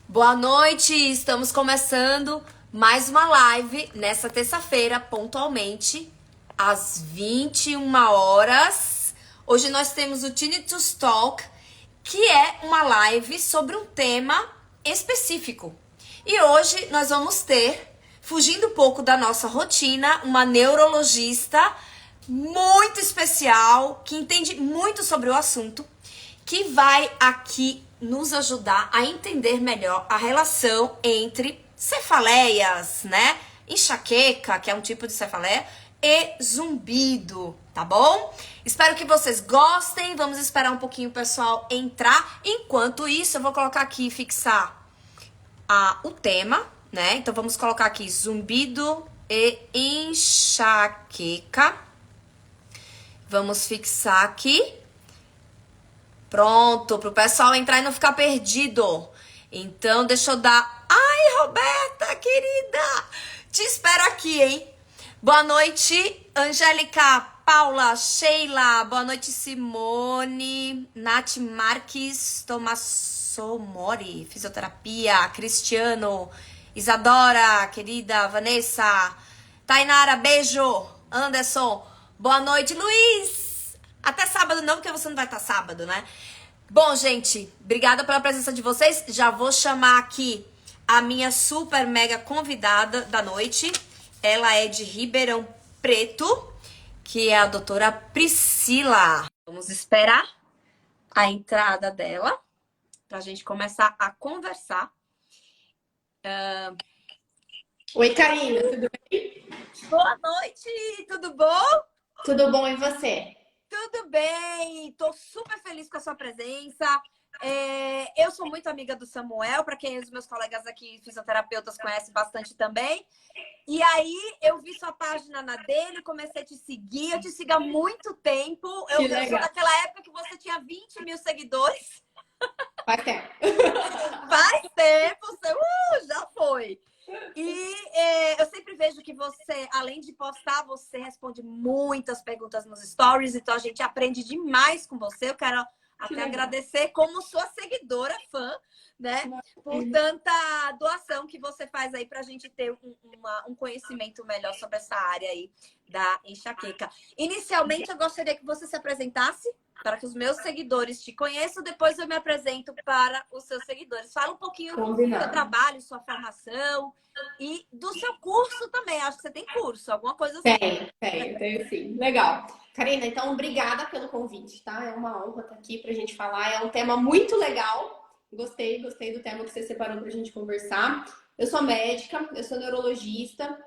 Boa noite, estamos começando mais uma live nessa terça-feira, pontualmente, às 21 horas. Hoje nós temos o Tinnitus Talk, que é uma live sobre um tema específico. E hoje nós vamos ter, fugindo um pouco da nossa rotina, uma neurologista muito especial, que entende muito sobre o assunto, que vai aqui nos ajudar a entender melhor a relação entre cefaleias, né? Enxaqueca, que é um tipo de cefaleia, e zumbido, tá bom? Espero que vocês gostem. Vamos esperar um pouquinho o pessoal entrar. Enquanto isso, eu vou colocar aqui, fixar o tema, né? Então, vamos colocar aqui zumbido e enxaqueca. Vamos fixar aqui. Pronto, pro pessoal entrar e não ficar perdido. Então, deixa eu dar... Ai, Roberta, querida! Te espero aqui, hein? Boa noite, Angélica, Paula, Sheila. Boa noite, Simone, Nath Marques, Tomassomori, fisioterapia, Cristiano, Isadora, querida, Vanessa, Tainara, beijo, Anderson. Boa noite, Luiz. Até sábado não, porque você não vai estar sábado, né? Bom, gente, obrigada pela presença de vocês. Já vou chamar aqui a minha super mega convidada da noite. Ela é de Ribeirão Preto, que é a doutora Priscila. Vamos esperar a entrada dela pra gente começar a conversar. Oi, Karina, tudo bem? Boa noite, tudo bom? Tudo bom, e você? Tudo bem, tô super feliz com a sua presença. Eu sou muito amiga do Samuel, para quem os meus colegas aqui, fisioterapeutas, conhecem bastante também. E aí, eu vi sua página na dele, comecei a te seguir. Eu te sigo há muito tempo. Eu Que sou legal. daquela época que você tinha 20 mil seguidores. Faz tempo. Faz tempo, você já foi. E eu sempre vejo que você, além de postar, você responde muitas perguntas nos stories, então a gente aprende demais com você. Eu quero até agradecer como sua seguidora, fã, né? Por tanta doação que você faz aí pra gente ter um conhecimento melhor sobre essa área aí da enxaqueca. Inicialmente, eu gostaria que você se apresentasse para que os meus seguidores te conheçam, depois eu me apresento para os seus seguidores. Fala um pouquinho do seu trabalho, sua formação e do seu curso também. Acho que você tem curso, alguma coisa assim. Tenho sim. Legal. Karina, então, obrigada pelo convite, tá? É uma honra estar aqui pra gente falar. É um tema muito legal. Gostei do tema que você separou pra gente conversar. Eu sou médica, eu sou neurologista.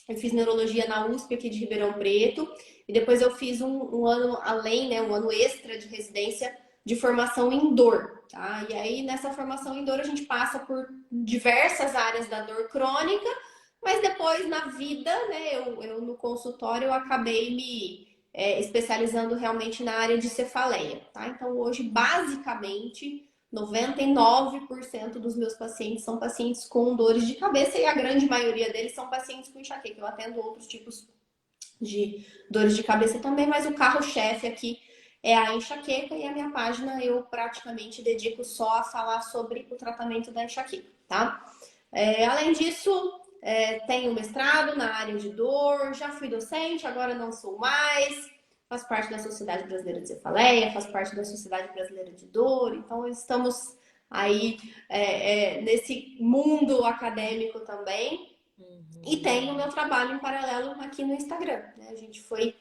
Eu fiz neurologia na USP aqui de Ribeirão Preto e depois eu fiz um ano além, né, um ano extra de residência de formação em dor, tá? E aí nessa formação em dor a gente passa por diversas áreas da dor crônica, mas depois na vida, né, eu no consultório eu acabei me especializando realmente na área de cefaleia, tá? Então hoje basicamente 99% dos meus pacientes são pacientes com dores de cabeça e a grande maioria deles são pacientes com enxaqueca. Eu atendo outros tipos de dores de cabeça também, mas o carro-chefe aqui é a enxaqueca e a minha página eu praticamente dedico só a falar sobre o tratamento da enxaqueca, tá? Além disso, tenho mestrado na área de dor, já fui docente, agora não sou mais. Faço parte da Sociedade Brasileira de Cefaleia, faço parte da Sociedade Brasileira de Dor, então estamos aí nesse mundo acadêmico também. E tenho o meu trabalho em paralelo aqui no Instagram, né? A gente foi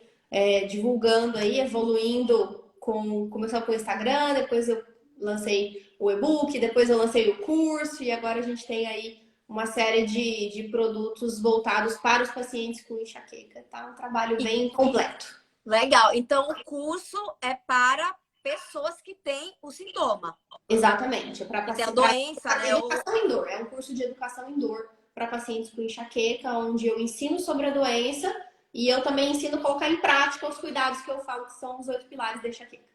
divulgando aí, evoluindo começou com o Instagram, depois eu lancei o e-book, depois eu lancei o curso e agora a gente tem aí uma série de produtos voltados para os pacientes com enxaqueca, tá? Um trabalho bem completo. Legal. Então, o curso é para pessoas que têm o sintoma. Exatamente. É para Que tem a pacientes. doença, né? Educação em dor. É um curso de educação em dor para pacientes com enxaqueca, onde eu ensino sobre a doença e eu também ensino a colocar em prática os cuidados que eu falo que são os 8 pilares da enxaqueca.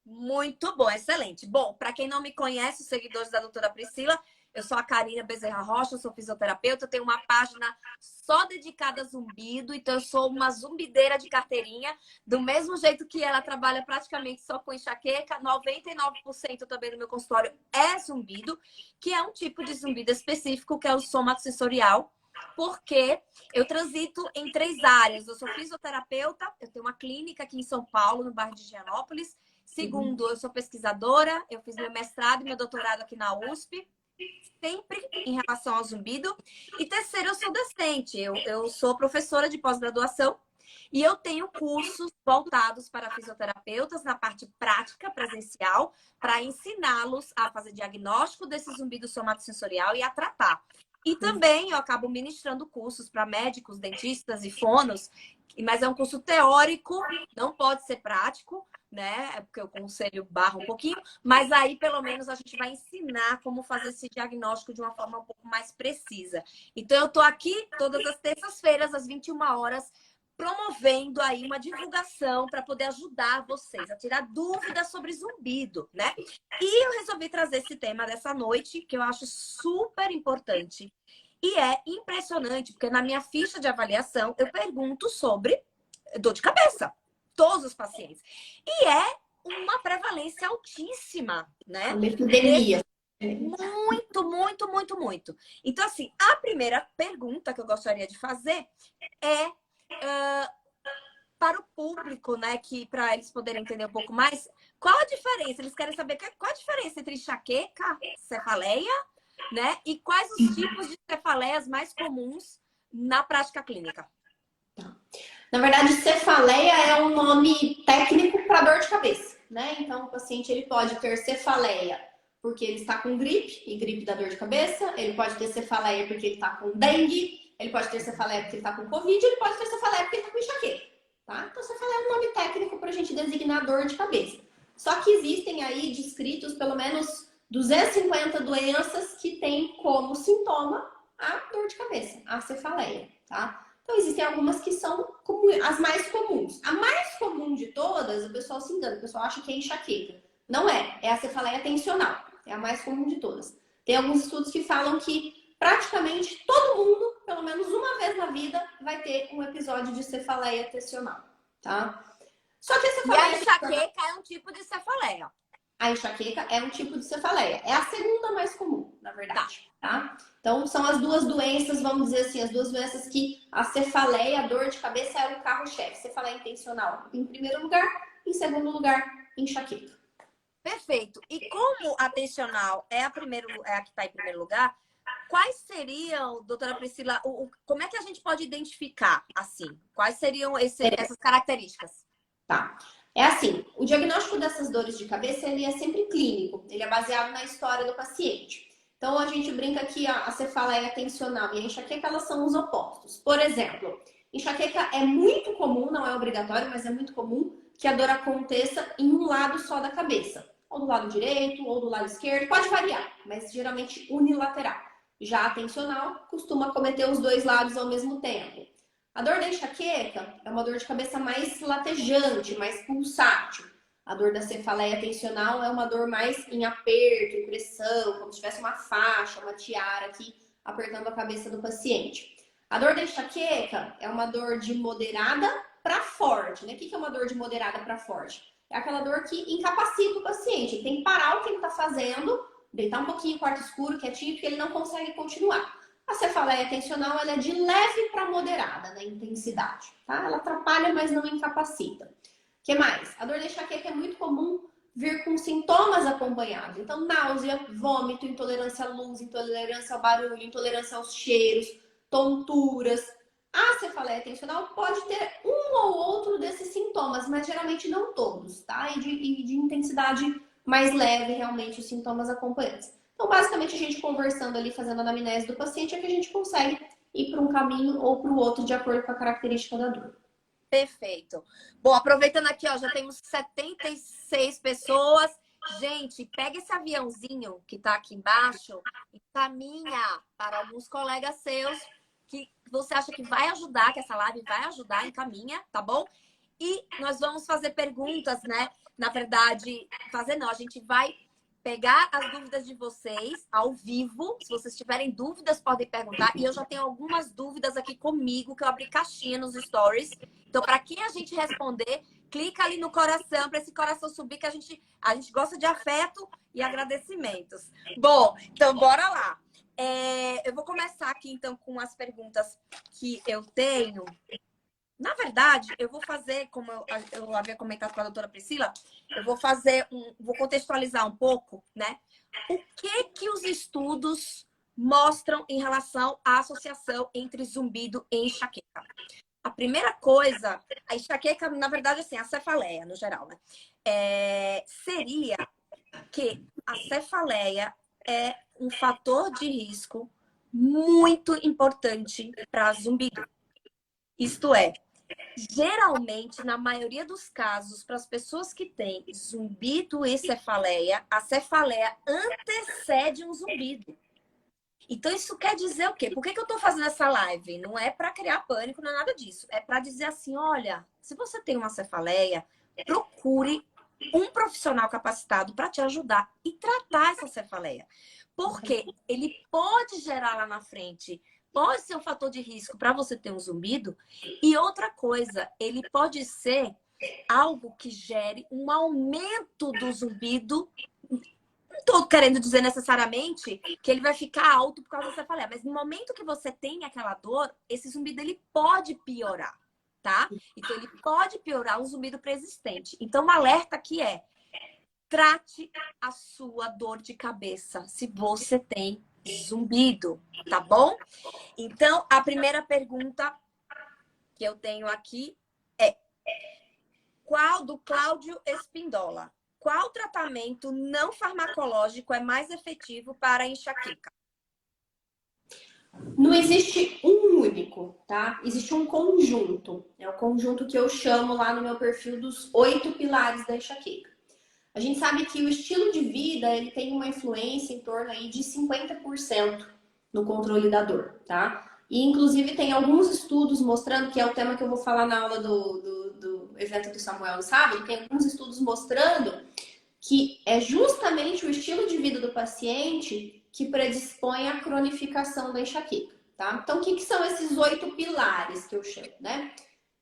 Muito bom, excelente. Bom, para quem não me conhece, os seguidores da doutora Priscila, Eu sou a Karina Bezerra Rocha, eu sou fisioterapeuta, eu tenho uma página só dedicada a zumbido, então eu sou uma zumbideira de carteirinha, do mesmo jeito que ela trabalha praticamente só com enxaqueca, 99% também do meu consultório é zumbido, que é um tipo de zumbido específico, que é o somatosensorial, porque eu transito em 3 áreas. Eu sou fisioterapeuta, eu tenho uma clínica aqui em São Paulo, no bairro de Higienópolis. Segundo, eu sou pesquisadora, eu fiz meu mestrado e meu doutorado aqui na USP, sempre em relação ao zumbido. E terceiro, eu sou docente, eu sou professora de pós-graduação e eu tenho cursos voltados para fisioterapeutas na parte prática, presencial, para ensiná-los a fazer diagnóstico desse zumbido somatosensorial e a tratar. E também eu acabo ministrando cursos para médicos, dentistas e fonos, mas é um curso teórico, não pode ser prático, né? É porque o conselho barra um pouquinho, mas aí pelo menos a gente vai ensinar como fazer esse diagnóstico de uma forma um pouco mais precisa. Então eu tô aqui todas as terças-feiras às 21 horas promovendo aí uma divulgação para poder ajudar vocês a tirar dúvidas sobre zumbido, né? E eu resolvi trazer esse tema dessa noite, que eu acho super importante. E é impressionante, porque na minha ficha de avaliação eu pergunto sobre dor de cabeça. Todos os pacientes. E é uma prevalência altíssima, né? Uma epidemia. Muito, muito, muito, muito. Então, assim, a primeira pergunta que eu gostaria de fazer é para o público, né? Que para eles poderem entender um pouco mais, qual a diferença? Eles querem saber qual a diferença entre enxaqueca, cefaleia, né? E quais os tipos de cefaleias mais comuns na prática clínica? Na verdade, cefaleia é um nome técnico para dor de cabeça, né? Então, o paciente ele pode ter cefaleia porque ele está com gripe, e gripe dá dor de cabeça. Ele pode ter cefaleia porque ele está com dengue. Ele pode ter cefaleia porque ele está com covid. Ele pode ter cefaleia porque ele está com enxaqueca, tá? Então, cefaleia é um nome técnico para a gente designar dor de cabeça. Só que existem aí descritos pelo menos 250 doenças que têm como sintoma a dor de cabeça, a cefaleia, tá? Então, existem algumas que são as mais comuns. A mais comum de todas, o pessoal se engana, o pessoal acha que é enxaqueca. Não é, é a cefaleia tensional. É a mais comum de todas. Tem alguns estudos que falam que praticamente todo mundo, pelo menos uma vez na vida, vai ter um episódio de cefaleia tensional, tá? Só que a cefaleia... E a enxaqueca é um tipo de cefaleia. A enxaqueca é um tipo de cefaleia. É a segunda mais comum, na verdade, tá? Então, são as duas doenças, vamos dizer assim, as duas doenças que a cefaleia, a dor de cabeça, é o carro-chefe. Cefaleia intencional em primeiro lugar, em segundo lugar, enxaqueca. Perfeito. E como a tensional é a que está em primeiro lugar, quais seriam, doutora Priscila, como é que a gente pode identificar, assim? Quais seriam essas características? Tá. É assim, o diagnóstico dessas dores de cabeça, ele é sempre clínico. Ele é baseado na história do paciente. Então, a gente brinca que a cefaleia tensional e a enxaqueca, elas são os opostos. Por exemplo, enxaqueca é muito comum, não é obrigatório, mas é muito comum que a dor aconteça em um lado só da cabeça. Ou do lado direito, ou do lado esquerdo, pode variar, mas geralmente unilateral. Já a tensional costuma acometer os dois lados ao mesmo tempo. A dor da enxaqueca é uma dor de cabeça mais latejante, mais pulsátil. A dor da cefaleia tensional é uma dor mais em aperto, em pressão, como se tivesse uma faixa, uma tiara aqui apertando a cabeça do paciente. A dor da enxaqueca é uma dor de moderada para forte, né? O que é uma dor de moderada para forte? É aquela dor que incapacita o paciente. Ele tem que parar o que ele está fazendo, deitar um pouquinho no quarto escuro, quietinho, porque ele não consegue continuar. A cefaleia tensional ela é de leve para moderada na intensidade, tá? Ela atrapalha, mas não incapacita. O que mais? A dor da enxaqueca é muito comum vir com sintomas acompanhados. Então, náusea, vômito, intolerância à luz, intolerância ao barulho, intolerância aos cheiros, tonturas. A cefaleia tensional pode ter um ou outro desses sintomas, mas geralmente não todos, tá? E de intensidade mais leve, realmente, os sintomas acompanhantes. Então, basicamente, a gente conversando ali, fazendo a anamnese do paciente, é que a gente consegue ir para um caminho ou para o outro de acordo com a característica da dor. Perfeito. Bom, aproveitando aqui, ó, já temos 76 pessoas. Gente, pega esse aviãozinho que tá aqui embaixo e caminha para alguns colegas seus que você acha que vai ajudar, que essa live vai ajudar, encaminha, tá bom? E nós vamos fazer perguntas, né? Na verdade, a gente vai pegar as dúvidas de vocês ao vivo. Se vocês tiverem dúvidas, podem perguntar. E eu já tenho algumas dúvidas aqui comigo, que eu abri caixinha nos stories. Então, para quem a gente responder, clica ali no coração, para esse coração subir, que a gente gosta de afeto e agradecimentos. Bom, então bora lá. Eu vou começar aqui, então, com as perguntas que eu tenho. Na verdade, eu vou fazer, como eu havia comentado com a doutora Priscila, eu vou vou contextualizar um pouco, né? O que os estudos mostram em relação à associação entre zumbido e enxaqueca? A primeira coisa, a enxaqueca, na verdade, assim, a cefaleia, no geral, né? Seria que a cefaleia é um fator de risco muito importante para zumbido. Isto é, geralmente, na maioria dos casos, para as pessoas que têm zumbido e cefaleia, a cefaleia antecede um zumbido. Então, isso quer dizer o quê? Por que eu estou fazendo essa live? Não é para criar pânico, não é nada disso. É para dizer assim, olha, se você tem uma cefaleia, procure um profissional capacitado para te ajudar e tratar essa cefaleia. Porque ele pode gerar lá na frente, pode ser um fator de risco para você ter um zumbido. E outra coisa, ele pode ser algo que gere um aumento do zumbido. Não estou querendo dizer necessariamente que ele vai ficar alto por causa da cefaleia, mas no momento que você tem aquela dor, esse zumbido ele pode piorar, tá? Então ele pode piorar um zumbido preexistente. Então o alerta aqui é: trate a sua dor de cabeça se você tem zumbido, tá bom? Então a primeira pergunta que eu tenho aqui é: qual do Cláudio Espindola? Qual tratamento não farmacológico é mais efetivo para a enxaqueca? Não existe um único, tá? Existe um conjunto. É o conjunto que eu chamo lá no meu perfil dos 8 pilares da enxaqueca. A gente sabe que o estilo de vida ele tem uma influência em torno aí de 50% no controle da dor, tá? E inclusive tem alguns estudos mostrando, que é o tema que eu vou falar na aula do evento do Samuel no sábado, tem alguns estudos mostrando que é justamente o estilo de vida do paciente que predispõe à cronificação da enxaqueca, tá? Então, o que são esses 8 pilares que eu chamo, né?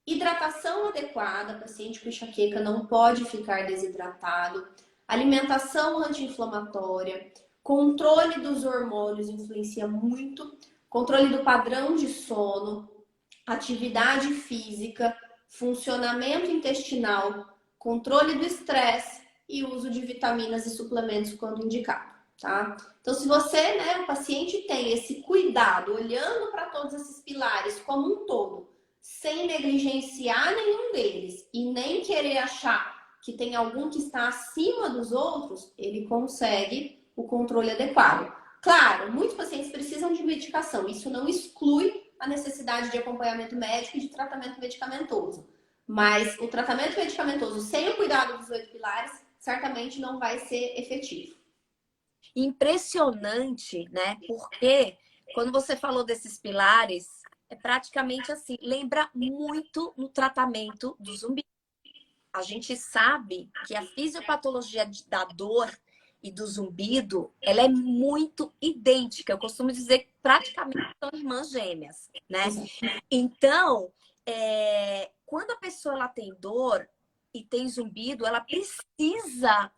Hidratação adequada, paciente com enxaqueca não pode ficar desidratado. Alimentação anti-inflamatória, controle dos hormônios influencia muito, controle do padrão de sono, atividade física, funcionamento intestinal, controle do estresse e uso de vitaminas e suplementos quando indicado, tá? Então, se você, né, o paciente tem esse cuidado, olhando para todos esses pilares como um todo, sem negligenciar nenhum deles e nem querer achar que tem algum que está acima dos outros, ele consegue o controle adequado. Claro, muitos pacientes precisam de medicação, isso não exclui a necessidade de acompanhamento médico e de tratamento medicamentoso. Mas o tratamento medicamentoso sem o cuidado dos 8 pilares certamente não vai ser efetivo. Impressionante, né? Porque quando você falou desses pilares, é praticamente assim, lembra muito no tratamento do zumbi. A gente sabe que a fisiopatologia da dor e do zumbido, ela é muito idêntica. Eu costumo dizer que praticamente são irmãs gêmeas, né? Então, quando a pessoa ela tem dor e tem zumbido, ela precisa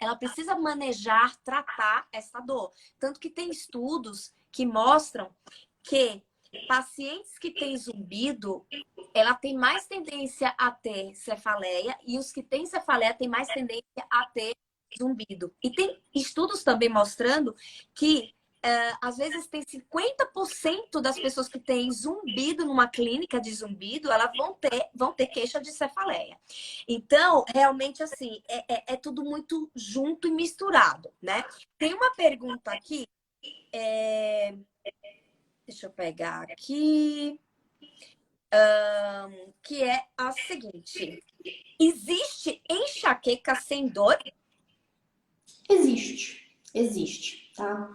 manejar, tratar essa dor. Tanto que tem estudos que mostram que pacientes que têm zumbido, ela tem mais tendência a ter cefaleia, e os que têm cefaleia têm mais tendência a ter zumbido. E tem estudos também mostrando que às vezes tem 50% das pessoas que têm zumbido numa clínica de zumbido, elas vão ter queixa de cefaleia. Então, realmente, assim, é tudo muito junto e misturado, né? Tem uma pergunta aqui, deixa eu pegar aqui, que é a seguinte: existe enxaqueca sem dor? Existe, tá?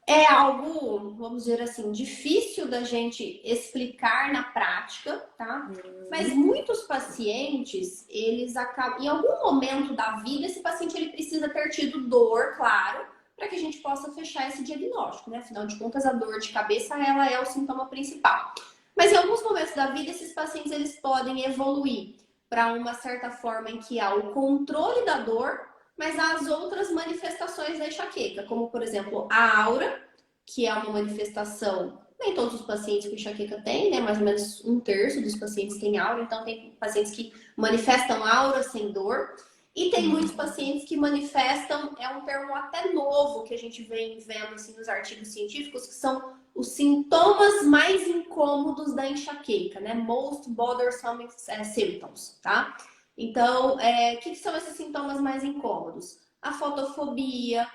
É algo, vamos dizer assim, difícil da gente explicar na prática, tá? Mas muitos pacientes, eles acabam, em algum momento da vida, esse paciente ele precisa ter tido dor, claro, para que a gente possa fechar esse diagnóstico, né? Afinal de contas, a dor de cabeça, ela é o sintoma principal. Mas em alguns momentos da vida, esses pacientes, eles podem evoluir para uma certa forma em que há o controle da dor, mas há as outras manifestações da enxaqueca, como, por exemplo, a aura, que é uma manifestação, nem todos os pacientes com enxaqueca têm, né? Mais ou menos um terço dos pacientes têm aura, então tem pacientes que manifestam aura sem dor. E tem muitos pacientes que manifestam, é um termo até novo que a gente vem vendo assim, nos artigos científicos, que são os sintomas mais incômodos da enxaqueca, né? Most bothersome symptoms, tá? Então, o que são esses sintomas mais incômodos? A fotofobia,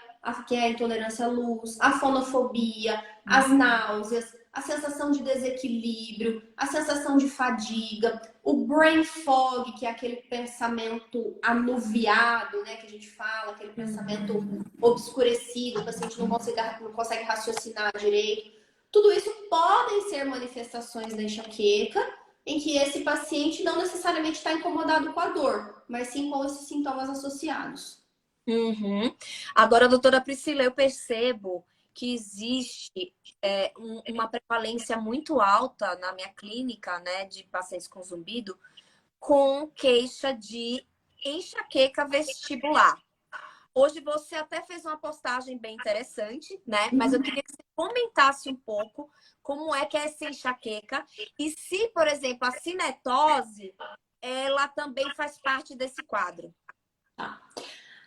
que é a intolerância à luz, a fonofobia, as náuseas, a sensação de desequilíbrio, a sensação de fadiga, o brain fog, que é aquele pensamento anuviado, né, que a gente fala, aquele pensamento obscurecido, o paciente não consegue raciocinar direito. Tudo isso podem ser manifestações da enxaqueca, em que esse paciente não necessariamente está incomodado com a dor, mas sim com esses sintomas associados. Uhum. Agora, doutora Priscila, eu percebo que existe uma prevalência muito alta na minha clínica, né, de pacientes com zumbido, com queixa de enxaqueca vestibular. Hoje você até fez uma postagem bem interessante, né? Mas eu queria que você comentasse um pouco como é que é essa enxaqueca e se, por exemplo, a cinetose, ela também faz parte desse quadro. Tá.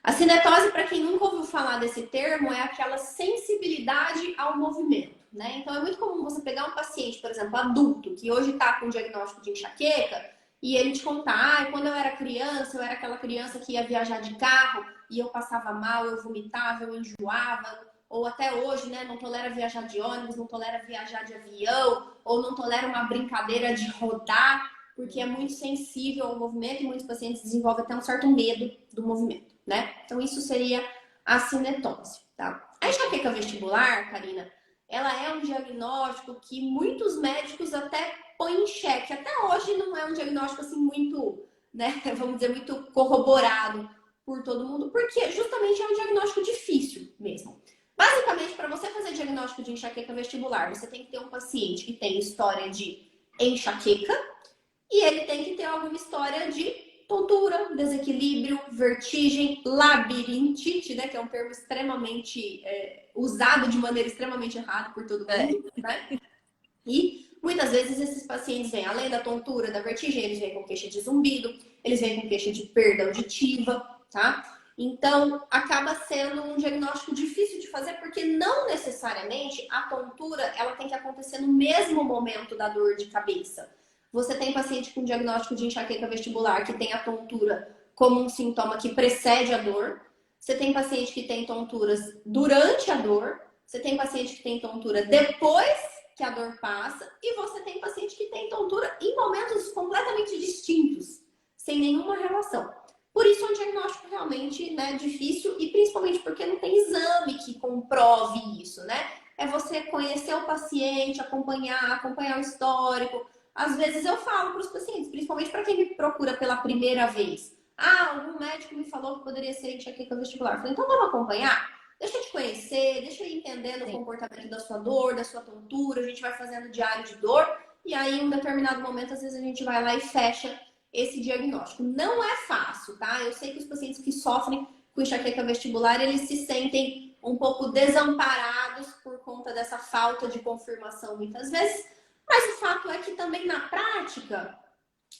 A cinetose, para quem nunca ouviu falar desse termo, é aquela sensibilidade ao movimento, né? Então é muito comum você pegar um paciente, por exemplo, adulto, que hoje está com diagnóstico de enxaqueca, e ele te contar, quando eu era criança, eu era aquela criança que ia viajar de carro e eu passava mal, eu vomitava, eu enjoava, ou até hoje, né, não tolera viajar de ônibus, não tolera viajar de avião, ou não tolera uma brincadeira de rodar, porque é muito sensível ao movimento e muitos pacientes desenvolvem até um certo medo do movimento, né? Então isso seria a cinetose, tá? A enxaqueca vestibular, Karina, ela é um diagnóstico que muitos médicos até põem em xeque. Até hoje não é um diagnóstico assim muito, né, vamos dizer, muito corroborado por todo mundo, porque justamente é um diagnóstico difícil mesmo. Basicamente, para você fazer diagnóstico de enxaqueca vestibular, você tem que ter um paciente que tem história de enxaqueca e ele tem que ter alguma história de tontura, desequilíbrio, vertigem, labirintite, né? Que é um termo extremamente usado de maneira extremamente errada por todo mundo, né? E muitas vezes esses pacientes vêm, além da tontura, da vertigem, eles vêm com queixa de zumbido, eles vêm com queixa de perda auditiva, tá? Então, acaba sendo um diagnóstico difícil de fazer, porque não necessariamente a tontura ela tem que acontecer no mesmo momento da dor de cabeça. Você tem paciente com diagnóstico de enxaqueca vestibular que tem a tontura como um sintoma que precede a dor. Você tem paciente que tem tonturas durante a dor. Você tem paciente que tem tontura depois que a dor passa. E você tem paciente que tem tontura em momentos completamente distintos, sem nenhuma relação. Por isso é um diagnóstico realmente, né, difícil e principalmente porque não tem exame que comprove isso, né? É você conhecer o paciente, acompanhar o histórico. Às vezes eu falo para os pacientes, principalmente para quem me procura pela primeira vez. Algum médico me falou que poderia ser enxaqueca vestibular. Eu falei, então vamos acompanhar? Deixa eu te conhecer, deixa eu ir entendendo o comportamento da sua dor, da sua tontura. A gente vai fazendo diário de dor e aí em um determinado momento, às vezes a gente vai lá e fecha esse diagnóstico. Não é fácil, tá? Eu sei que os pacientes que sofrem com enxaqueca vestibular, eles se sentem um pouco desamparados por conta dessa falta de confirmação muitas vezes, mas o fato é que também na prática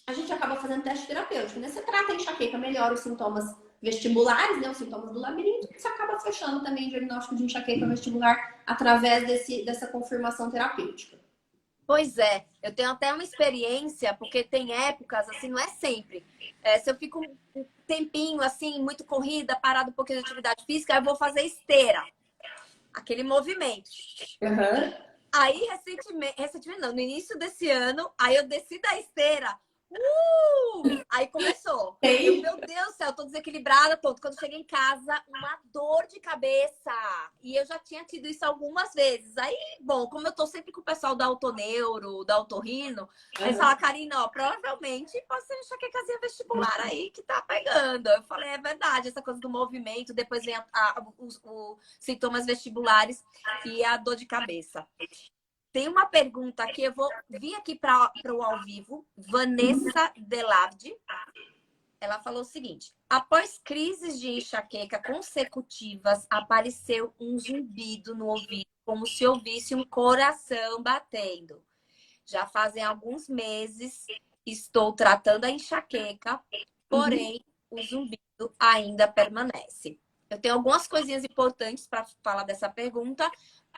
a gente acaba fazendo teste terapêutico, né? Você trata a enxaqueca, melhora os sintomas vestibulares, né? Os sintomas do labirinto, e você acaba fechando também o diagnóstico de enxaqueca vestibular através dessa confirmação terapêutica. Pois é, eu tenho até uma experiência, porque tem épocas, assim, não é sempre. Se eu fico um tempinho, assim, muito corrida, parado um pouquinho de atividade física, eu vou fazer esteira. Aquele movimento. Uhum. Aí, recentemente não, no início desse ano, aí eu desci da esteira, Aí começou. Eu, Tem. meu Deus do céu, tô desequilibrada, pronto. Quando cheguei em casa, uma dor de cabeça. E eu já tinha tido isso algumas vezes. Aí, bom, como eu tô sempre com o pessoal da Autoneuro, da Autorrino, aí fala, Karina, ó, provavelmente pode ser enxaquecazinha vestibular aí que tá pegando. Eu falei, é verdade, essa coisa do movimento, depois vem os sintomas vestibulares e a dor de cabeça. Tem uma pergunta aqui, eu vou vir aqui para o ao vivo. Vanessa Delardi. Ela falou o seguinte: após crises de enxaqueca consecutivas, apareceu um zumbido no ouvido, como se ouvisse um coração batendo. Já fazem alguns meses, estou tratando a enxaqueca, porém o zumbido ainda permanece. Eu tenho algumas coisinhas importantes para falar dessa pergunta,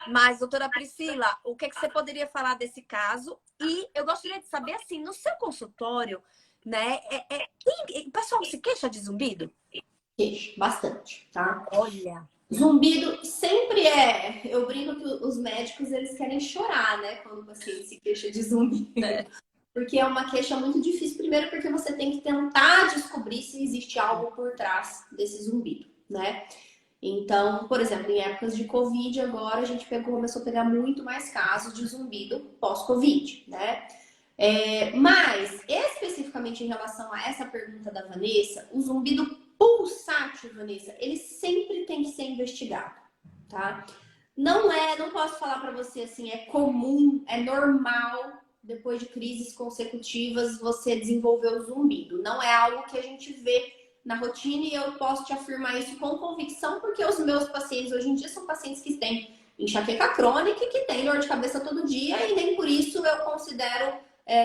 mas, doutora Priscila, o que, é que você poderia falar desse caso? E eu gostaria de saber, assim, no seu consultório, né? O pessoal se queixa de zumbido? Queixo, bastante, tá? Olha. Zumbido sempre é. Eu brinco que os médicos eles querem chorar, né? Quando o paciente se queixa de zumbido. Porque é uma queixa muito difícil. Primeiro, porque você tem que tentar descobrir se existe algo por trás desse zumbido, né? Então, por exemplo, em épocas de Covid, agora a gente começou a pegar muito mais casos de zumbido pós-Covid, né? Mas, especificamente em relação a essa pergunta da Vanessa, o zumbido pulsátil, Vanessa, ele sempre tem que ser investigado, tá? Não posso falar para você assim, é comum, é normal, depois de crises consecutivas, você desenvolver o zumbido. Não é algo que a gente vê na rotina e eu posso te afirmar isso com convicção, porque os meus pacientes hoje em dia são pacientes que têm enxaqueca crônica e que têm dor de cabeça todo dia e nem por isso eu considero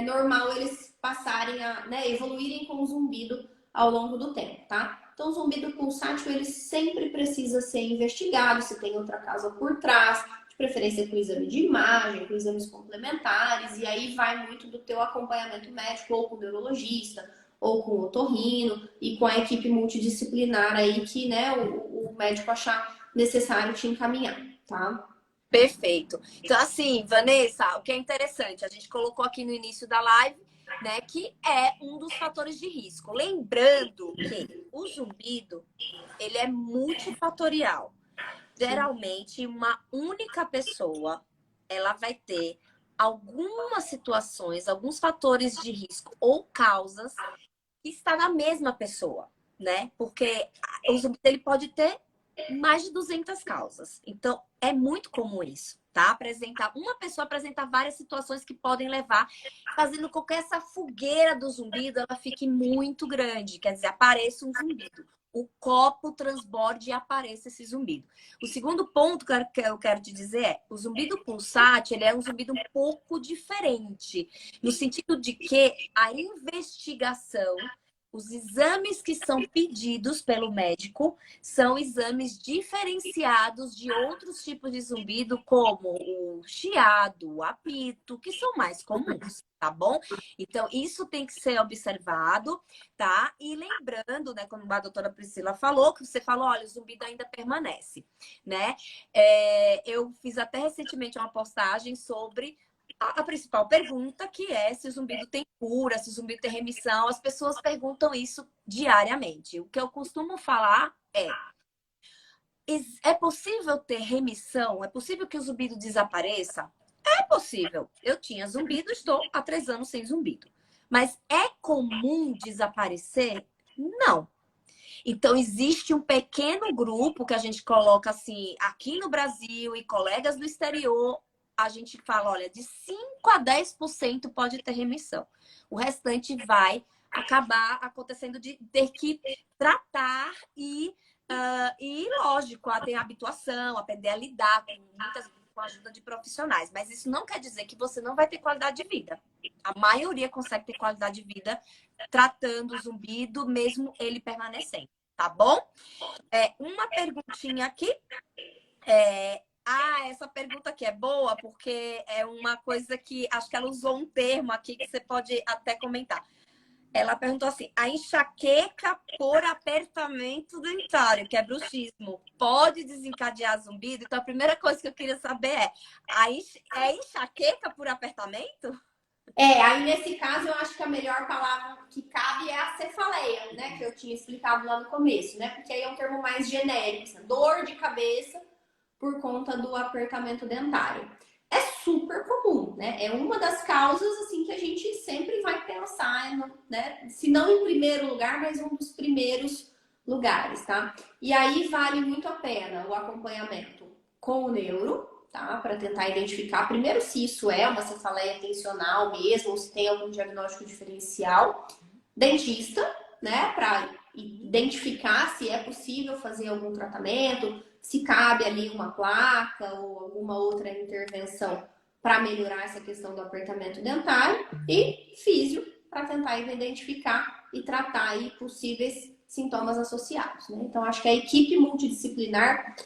normal eles passarem a, né, evoluírem com o zumbido ao longo do tempo, tá? Então, o zumbido pulsátil, ele sempre precisa ser investigado, se tem outra causa por trás, de preferência com exame de imagem, com exames complementares, e aí vai muito do teu acompanhamento médico, ou com o neurologista, ou com o otorrino, e com a equipe multidisciplinar aí que, né, o médico achar necessário te encaminhar, tá? Perfeito. Então, assim, Vanessa, o que é interessante, a gente colocou aqui no início da live, né, que é um dos fatores de risco. Lembrando que o zumbido, ele é multifatorial. Geralmente, uma única pessoa, ela vai ter algumas situações, alguns fatores de risco ou causas que está na mesma pessoa, né? Porque o zumbido, ele pode ter mais de 200 causas. Então, é muito comum isso, tá? Uma pessoa apresentar várias situações que podem levar, fazendo com que essa fogueira do zumbido, ela fique muito grande. Quer dizer, apareça um zumbido. O copo transborde e apareça esse zumbido. O segundo ponto que eu quero te dizer é, o zumbido pulsátil, ele é um zumbido um pouco diferente, no sentido de que a investigação, os exames que são pedidos pelo médico são exames diferenciados de outros tipos de zumbido, como o chiado, o apito, que são mais comuns, tá bom? Então, isso tem que ser observado, tá? E lembrando, né, como a doutora Priscila falou, que você falou, olha, o zumbido ainda permanece, né? Eu fiz até recentemente uma postagem sobre a principal pergunta, que é se o zumbido tem cura, se o zumbido tem remissão. As pessoas perguntam isso diariamente. O que eu costumo falar é possível ter remissão? É possível que o zumbido desapareça? É possível. Eu tinha zumbido, estou há 3 anos sem zumbido. Mas é comum desaparecer? Não. Então, existe um pequeno grupo que a gente coloca assim, aqui no Brasil e colegas do exterior, a gente fala, olha, de 5 a 10% pode ter remissão. O restante vai acabar acontecendo de ter que tratar e lógico, tem habituação, aprender a lidar com a ajuda de profissionais. Mas isso não quer dizer que você não vai ter qualidade de vida. A maioria consegue ter qualidade de vida tratando o zumbido, mesmo ele permanecendo, tá bom? Uma perguntinha aqui. Essa pergunta aqui é boa, porque é uma coisa que acho que ela usou um termo aqui que você pode até comentar. Ela perguntou assim: a enxaqueca por apertamento dentário, que é bruxismo, pode desencadear zumbido? Então, a primeira coisa que eu queria saber é enxaqueca por apertamento? Aí nesse caso eu acho que a melhor palavra que cabe é a cefaleia, né? Que eu tinha explicado lá no começo, né? Porque aí é um termo mais genérico, assim, dor de cabeça por conta do apertamento dentário. É super comum, né? É uma das causas assim que a gente sempre vai pensar, né? Se não em primeiro lugar, mas um dos primeiros lugares, tá? E aí vale muito a pena o acompanhamento com o neuro, tá? Para tentar identificar primeiro se isso é uma cefaleia tensional mesmo, ou se tem algum diagnóstico diferencial. Dentista, né? Para identificar se é possível fazer algum tratamento, se cabe ali uma placa ou alguma outra intervenção para melhorar essa questão do apertamento dentário, e físio para tentar identificar e tratar aí possíveis sintomas associados, né? Então acho que a equipe multidisciplinar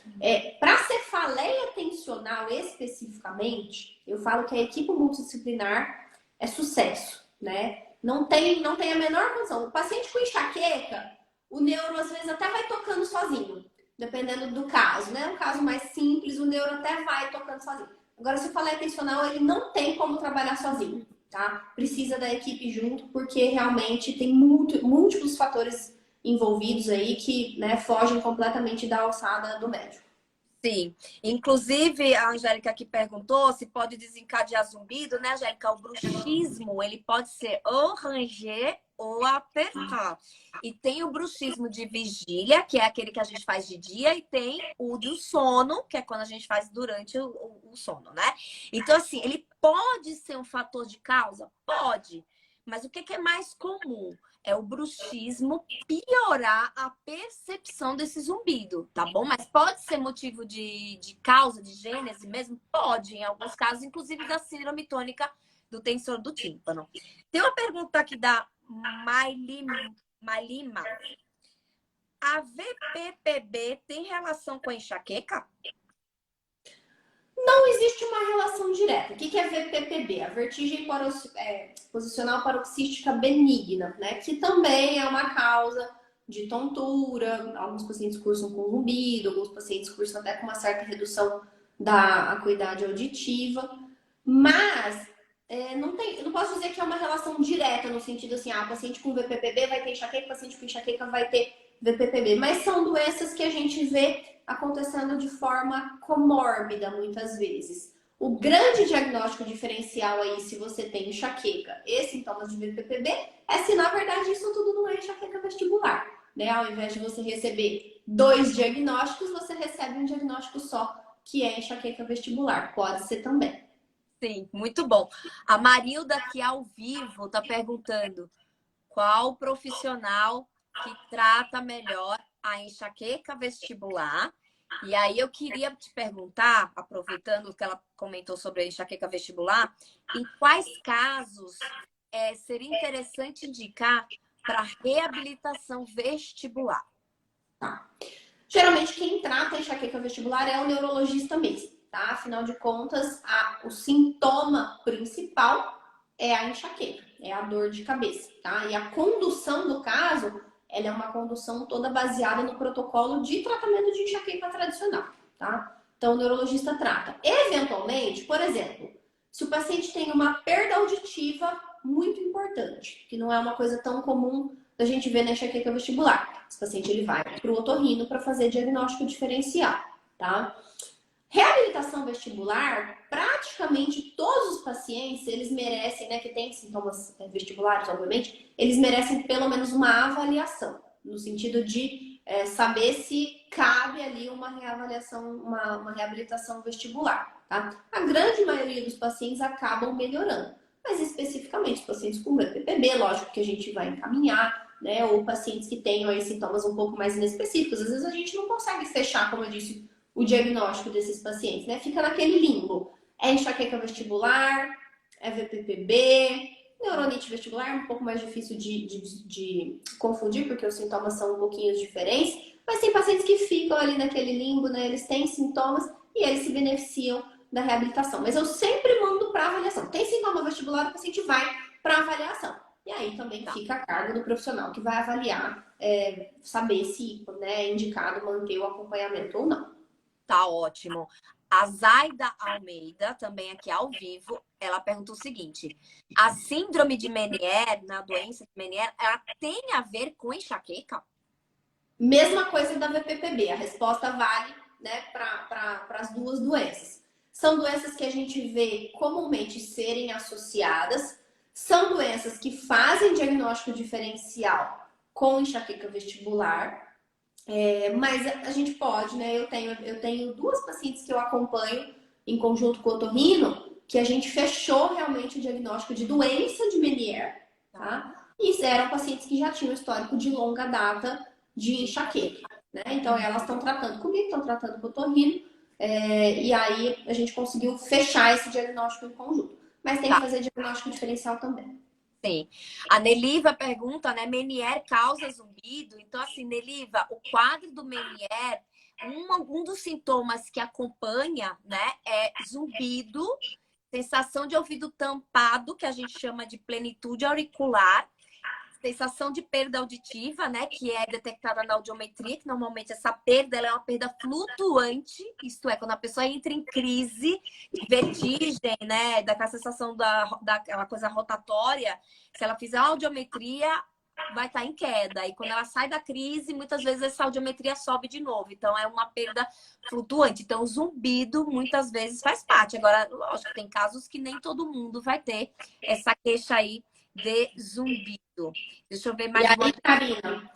para cefaleia tensional especificamente, eu falo que a equipe multidisciplinar é sucesso, né? Não tem a menor condição. O paciente com enxaqueca, o neuro às vezes até vai tocando sozinho, dependendo do caso, né? Um caso mais simples, o neuro até vai tocando sozinho. Agora, se eu falar tensional, ele não tem como trabalhar sozinho, tá? Precisa da equipe junto, porque realmente tem múltiplos fatores envolvidos aí que, né, fogem completamente da alçada do médico. Sim, inclusive a Angélica aqui perguntou se pode desencadear zumbido, né, Angélica? O bruxismo, ele pode ser ou ranger ou apertar. E tem o bruxismo de vigília, que é aquele que a gente faz de dia, e tem o do sono, que é quando a gente faz durante o sono, né? Então, assim, ele pode ser um fator de causa? Pode. Mas o que é mais comum? É o bruxismo piorar a percepção desse zumbido, tá bom? Mas pode ser motivo de causa, de gênese mesmo? Pode, em alguns casos, inclusive da síndrome tônica do tensor do tímpano. Tem uma pergunta aqui da Mailima. A VPPB tem relação com a enxaqueca? Não existe uma relação direta. O que é VPPB? A vertigem posicional paroxística benigna, né? Que também é uma causa de tontura. Alguns pacientes cursam com zumbido, alguns pacientes cursam até com uma certa redução da acuidade auditiva. Mas eu não posso dizer que é uma relação direta, no sentido assim, o paciente com VPPB vai ter enxaqueca, o paciente com enxaqueca vai ter VPPB. Mas são doenças que a gente vê acontecendo de forma comórbida, muitas vezes. O grande diagnóstico diferencial aí, se você tem enxaqueca e sintomas de VPPB, é se na verdade isso tudo não é enxaqueca vestibular, né? Ao invés de você receber dois diagnósticos, você recebe um diagnóstico só, que é enxaqueca vestibular. Pode ser também. Sim, muito bom. A Marilda aqui ao vivo está perguntando qual profissional que trata melhor a enxaqueca vestibular. E aí eu queria te perguntar, aproveitando que ela comentou sobre a enxaqueca vestibular, em quais casos seria interessante indicar para reabilitação vestibular? Tá. Geralmente quem trata a enxaqueca vestibular é o neurologista mesmo, tá? Afinal de contas, o sintoma principal é a enxaqueca, é a dor de cabeça, tá? E a condução do caso, ela é uma condução toda baseada no protocolo de tratamento de enxaqueca tradicional, tá? Então o neurologista trata. Eventualmente, por exemplo, se o paciente tem uma perda auditiva muito importante, que não é uma coisa tão comum da gente ver na enxaqueca vestibular. Esse paciente ele vai para o otorrino para fazer diagnóstico diferencial, tá? Reabilitação vestibular, praticamente todos os pacientes, eles merecem, né, que têm sintomas vestibulares, obviamente, eles merecem pelo menos uma avaliação, no sentido de saber se cabe ali uma reavaliação, uma reabilitação vestibular, tá? A grande maioria dos pacientes acabam melhorando, mas especificamente os pacientes com VPPB, lógico que a gente vai encaminhar, né, ou pacientes que tenham aí sintomas um pouco mais inespecíficos, às vezes a gente não consegue fechar, como eu disse, o diagnóstico desses pacientes, né? Fica naquele limbo. É enxaqueca vestibular, é VPPB, neuronite vestibular, é um pouco mais difícil de confundir, porque os sintomas são um pouquinho diferentes, mas tem pacientes que ficam ali naquele limbo, né? Eles têm sintomas e eles se beneficiam da reabilitação. Mas eu sempre mando para avaliação. Tem sintoma vestibular, o paciente vai para avaliação. E aí também fica a cargo do profissional que vai avaliar, saber se, né, é indicado manter o acompanhamento ou não. Tá ótimo. A Zaida Almeida, também aqui ao vivo, ela pergunta o seguinte: a síndrome de Meniere, na doença de Meniere, ela tem a ver com enxaqueca? Mesma coisa da VPPB, a resposta vale, né, para as duas doenças. São doenças que a gente vê comumente serem associadas, são doenças que fazem diagnóstico diferencial com enxaqueca vestibular, mas a gente pode, né? Eu tenho duas pacientes que eu acompanho em conjunto com o otorrino, que a gente fechou realmente o diagnóstico de doença de Meniere, tá? E eram pacientes que já tinham histórico de longa data de enxaqueca, né? Então elas estão tratando comigo, estão tratando com o otorrino, e aí a gente conseguiu fechar esse diagnóstico em conjunto. Mas tem que fazer diagnóstico diferencial também. Sim. A Neliva pergunta, né? Meniere causa zumbido? Então, assim, Neliva, o quadro do Meniere, um dos sintomas que acompanha, né, é zumbido, sensação de ouvido tampado, que a gente chama de plenitude auricular, sensação de perda auditiva, né, que é detectada na audiometria, que normalmente essa perda ela é uma perda flutuante, isto é, quando a pessoa entra em crise, vertigem, né, daquela sensação daquela coisa rotatória, se ela fizer a audiometria, vai estar em queda. E quando ela sai da crise, muitas vezes essa audiometria sobe de novo. Então, é uma perda flutuante. Então, o zumbido, muitas vezes, faz parte. Agora, lógico, tem casos que nem todo mundo vai ter essa queixa aí de zumbido. Deixa eu ver mais e uma. aí, Karina,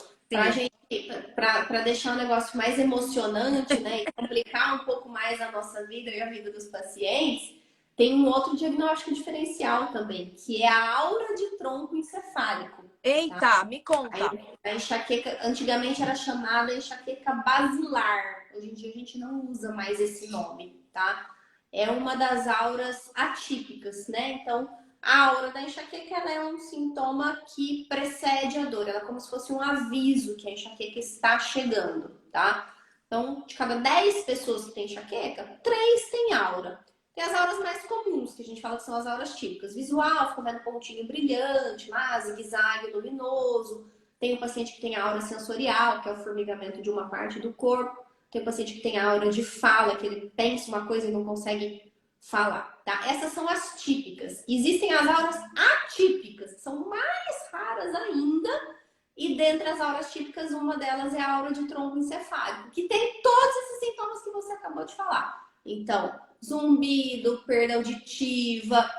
para deixar o negócio mais emocionante, né, e complicar um pouco mais a nossa vida e a vida dos pacientes, tem um outro diagnóstico diferencial também, que é a aura de tronco encefálico. Eita, tá? me conta. A enxaqueca, antigamente era chamada enxaqueca basilar. Hoje em dia a gente não usa mais esse nome, tá? É uma das auras atípicas, né? Então, a aura da enxaqueca ela é um sintoma que precede a dor. Ela é como se fosse um aviso que a enxaqueca está chegando, tá? Então, de cada 10 pessoas que têm enxaqueca, 3 têm aura. Tem as auras mais comuns, que a gente fala que são as auras típicas. Visual, fica vendo pontinho brilhante, lá, zigue-zague luminoso. Tem o paciente que tem aura sensorial, que é o formigamento de uma parte do corpo. Tem o paciente que tem aura de fala, que ele pensa uma coisa e não consegue falar, tá? Essas são as típicas. Existem as auras atípicas, que são mais raras ainda. E dentre as auras típicas, uma delas é a aura de tronco encefálico, que tem todos esses sintomas que você acabou de falar. Então, zumbido, perda auditiva,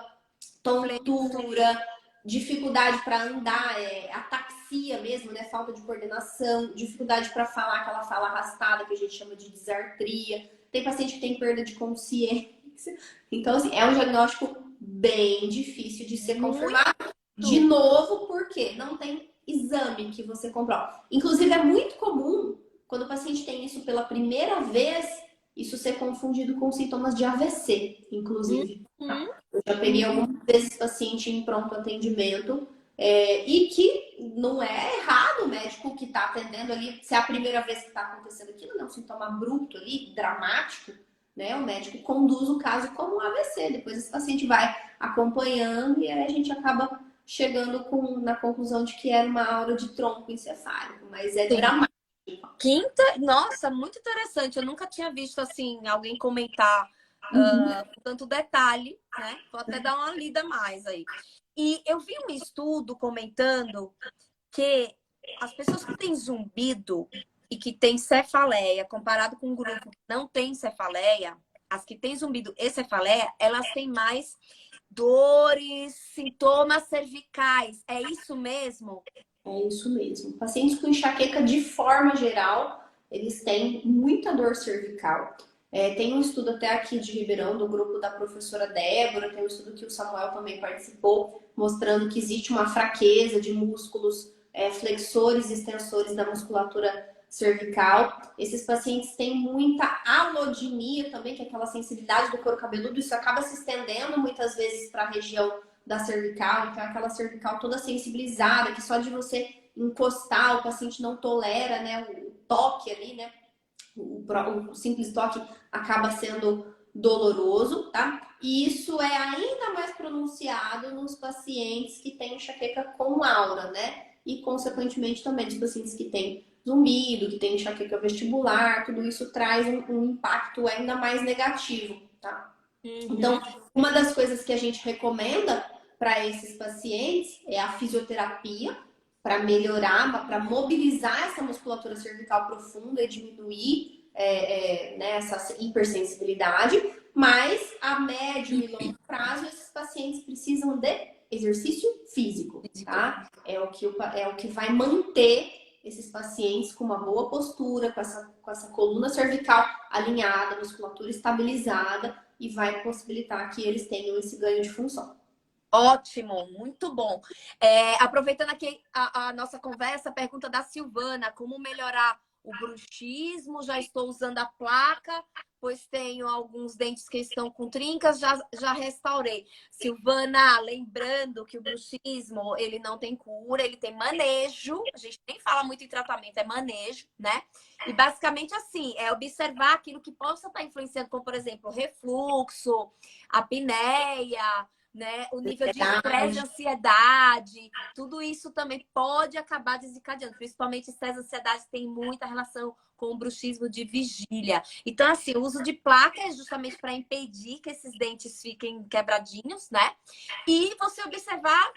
tontura, dificuldade para andar, ataxia mesmo, né? Falta de coordenação, dificuldade para falar, aquela fala arrastada que a gente chama de disartria. Tem paciente que tem perda de consciência. Então, assim, é um diagnóstico bem difícil de ser confirmado. De novo, porque não tem exame que você comprova. Inclusive, é muito comum, quando o paciente tem isso pela primeira vez, isso ser confundido com sintomas de AVC, inclusive. Eu já peguei algumas vezes paciente em pronto atendimento e que não é errado o médico que está atendendo ali, se é a primeira vez que está acontecendo aquilo, não é um sintoma abrupto ali, dramático, né? O médico conduz o caso como um AVC. Depois esse paciente vai acompanhando e aí a gente acaba chegando na conclusão de que era uma aura de tronco encefálico, mas é dramático. Nossa, muito interessante. Eu nunca tinha visto assim alguém comentar com tanto detalhe, né? Vou até dar uma lida mais aí. E eu vi um estudo comentando que as pessoas que têm zumbido e que têm cefaleia, comparado com um grupo que não tem cefaleia, as que têm zumbido e cefaleia, elas têm mais dores, sintomas cervicais. É isso mesmo? É isso mesmo. Pacientes com enxaqueca, de forma geral, eles têm muita dor cervical. Tem um estudo até aqui de Ribeirão, do grupo da professora Débora, tem um estudo que o Samuel também participou, mostrando que existe uma fraqueza de músculos flexores e extensores da musculatura cervical. Esses pacientes têm muita alodinia também, que é aquela sensibilidade do couro cabeludo, isso acaba se estendendo muitas vezes para a região da cervical, então aquela cervical toda sensibilizada, que só de você encostar o paciente não tolera, né, o toque ali, né, o simples toque acaba sendo doloroso, tá? E isso é ainda mais pronunciado nos pacientes que têm enxaqueca com aura, né? E consequentemente também nos pacientes que têm zumbido, que têm enxaqueca vestibular, tudo isso traz um impacto ainda mais negativo, tá? Uhum. Então, uma das coisas que a gente recomenda para esses pacientes é a fisioterapia, para melhorar, para mobilizar essa musculatura cervical profunda e diminuir né, essa hipersensibilidade. Mas a médio e longo prazo, esses pacientes precisam de exercício físico, Físico. tá? É o que vai manter esses pacientes com uma boa postura, com essa coluna cervical alinhada, musculatura estabilizada e vai possibilitar que eles tenham esse ganho de função. Ótimo, muito bom. Aproveitando aqui a nossa conversa, pergunta da Silvana: como melhorar o bruxismo? Já estou usando a placa, pois tenho alguns dentes que estão com trincas, já restaurei. Silvana, lembrando que o bruxismo, ele não tem cura, ele tem manejo. A gente nem fala muito em tratamento, é manejo, né? E basicamente assim, é observar aquilo que possa estar influenciando, como por exemplo, refluxo, apneia, né? O nível de estresse, ansiedade, tudo isso também pode acabar desencadeando. Principalmente estresse e ansiedade tem muita relação com o bruxismo de vigília. Então, assim, o uso de placa é justamente para impedir que esses dentes fiquem quebradinhos, né? E você observar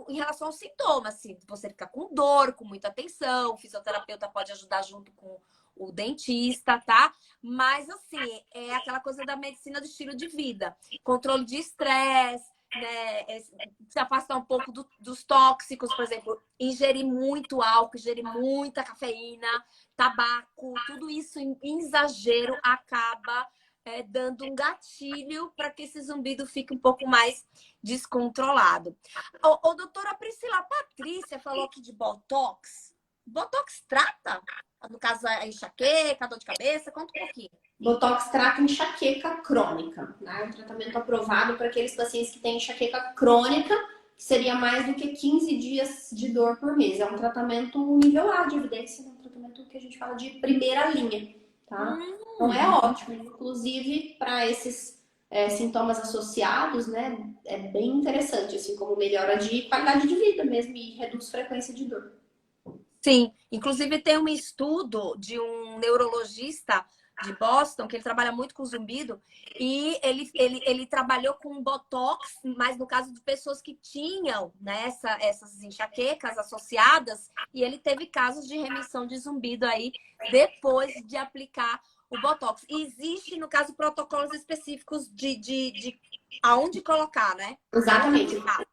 em relação aos sintomas, assim, você fica com dor, com muita tensão, o fisioterapeuta pode ajudar junto com o dentista, tá? Mas, assim, é aquela coisa da medicina do estilo de vida. Controle de estresse, né? Se afastar um pouco dos tóxicos, por exemplo, ingerir muito álcool, ingerir muita cafeína, tabaco, tudo isso em exagero acaba dando um gatilho para que esse zumbido fique um pouco mais descontrolado. Doutora Priscila, a Patrícia falou aqui de Botox. Botox trata? No caso, a enxaqueca, a dor de cabeça? Conta um pouquinho. Botox trata enxaqueca crônica, né? Um tratamento aprovado para aqueles pacientes que têm enxaqueca crônica, que seria mais do que 15 dias de dor por mês. É um tratamento nível A de evidência, um tratamento que a gente fala de primeira linha, tá? Então é ótimo, inclusive para esses sintomas associados, né? É bem interessante, assim, como melhora de qualidade de vida mesmo e reduz frequência de dor. Sim, inclusive tem um estudo de um neurologista de Boston, que ele trabalha muito com zumbido, e ele trabalhou com Botox, mas no caso de pessoas que tinham, né, essas enxaquecas associadas, e ele teve casos de remissão de zumbido aí depois de aplicar o Botox. E existe, no caso, protocolos específicos de aonde colocar, né? Aonde Exatamente. aplicar.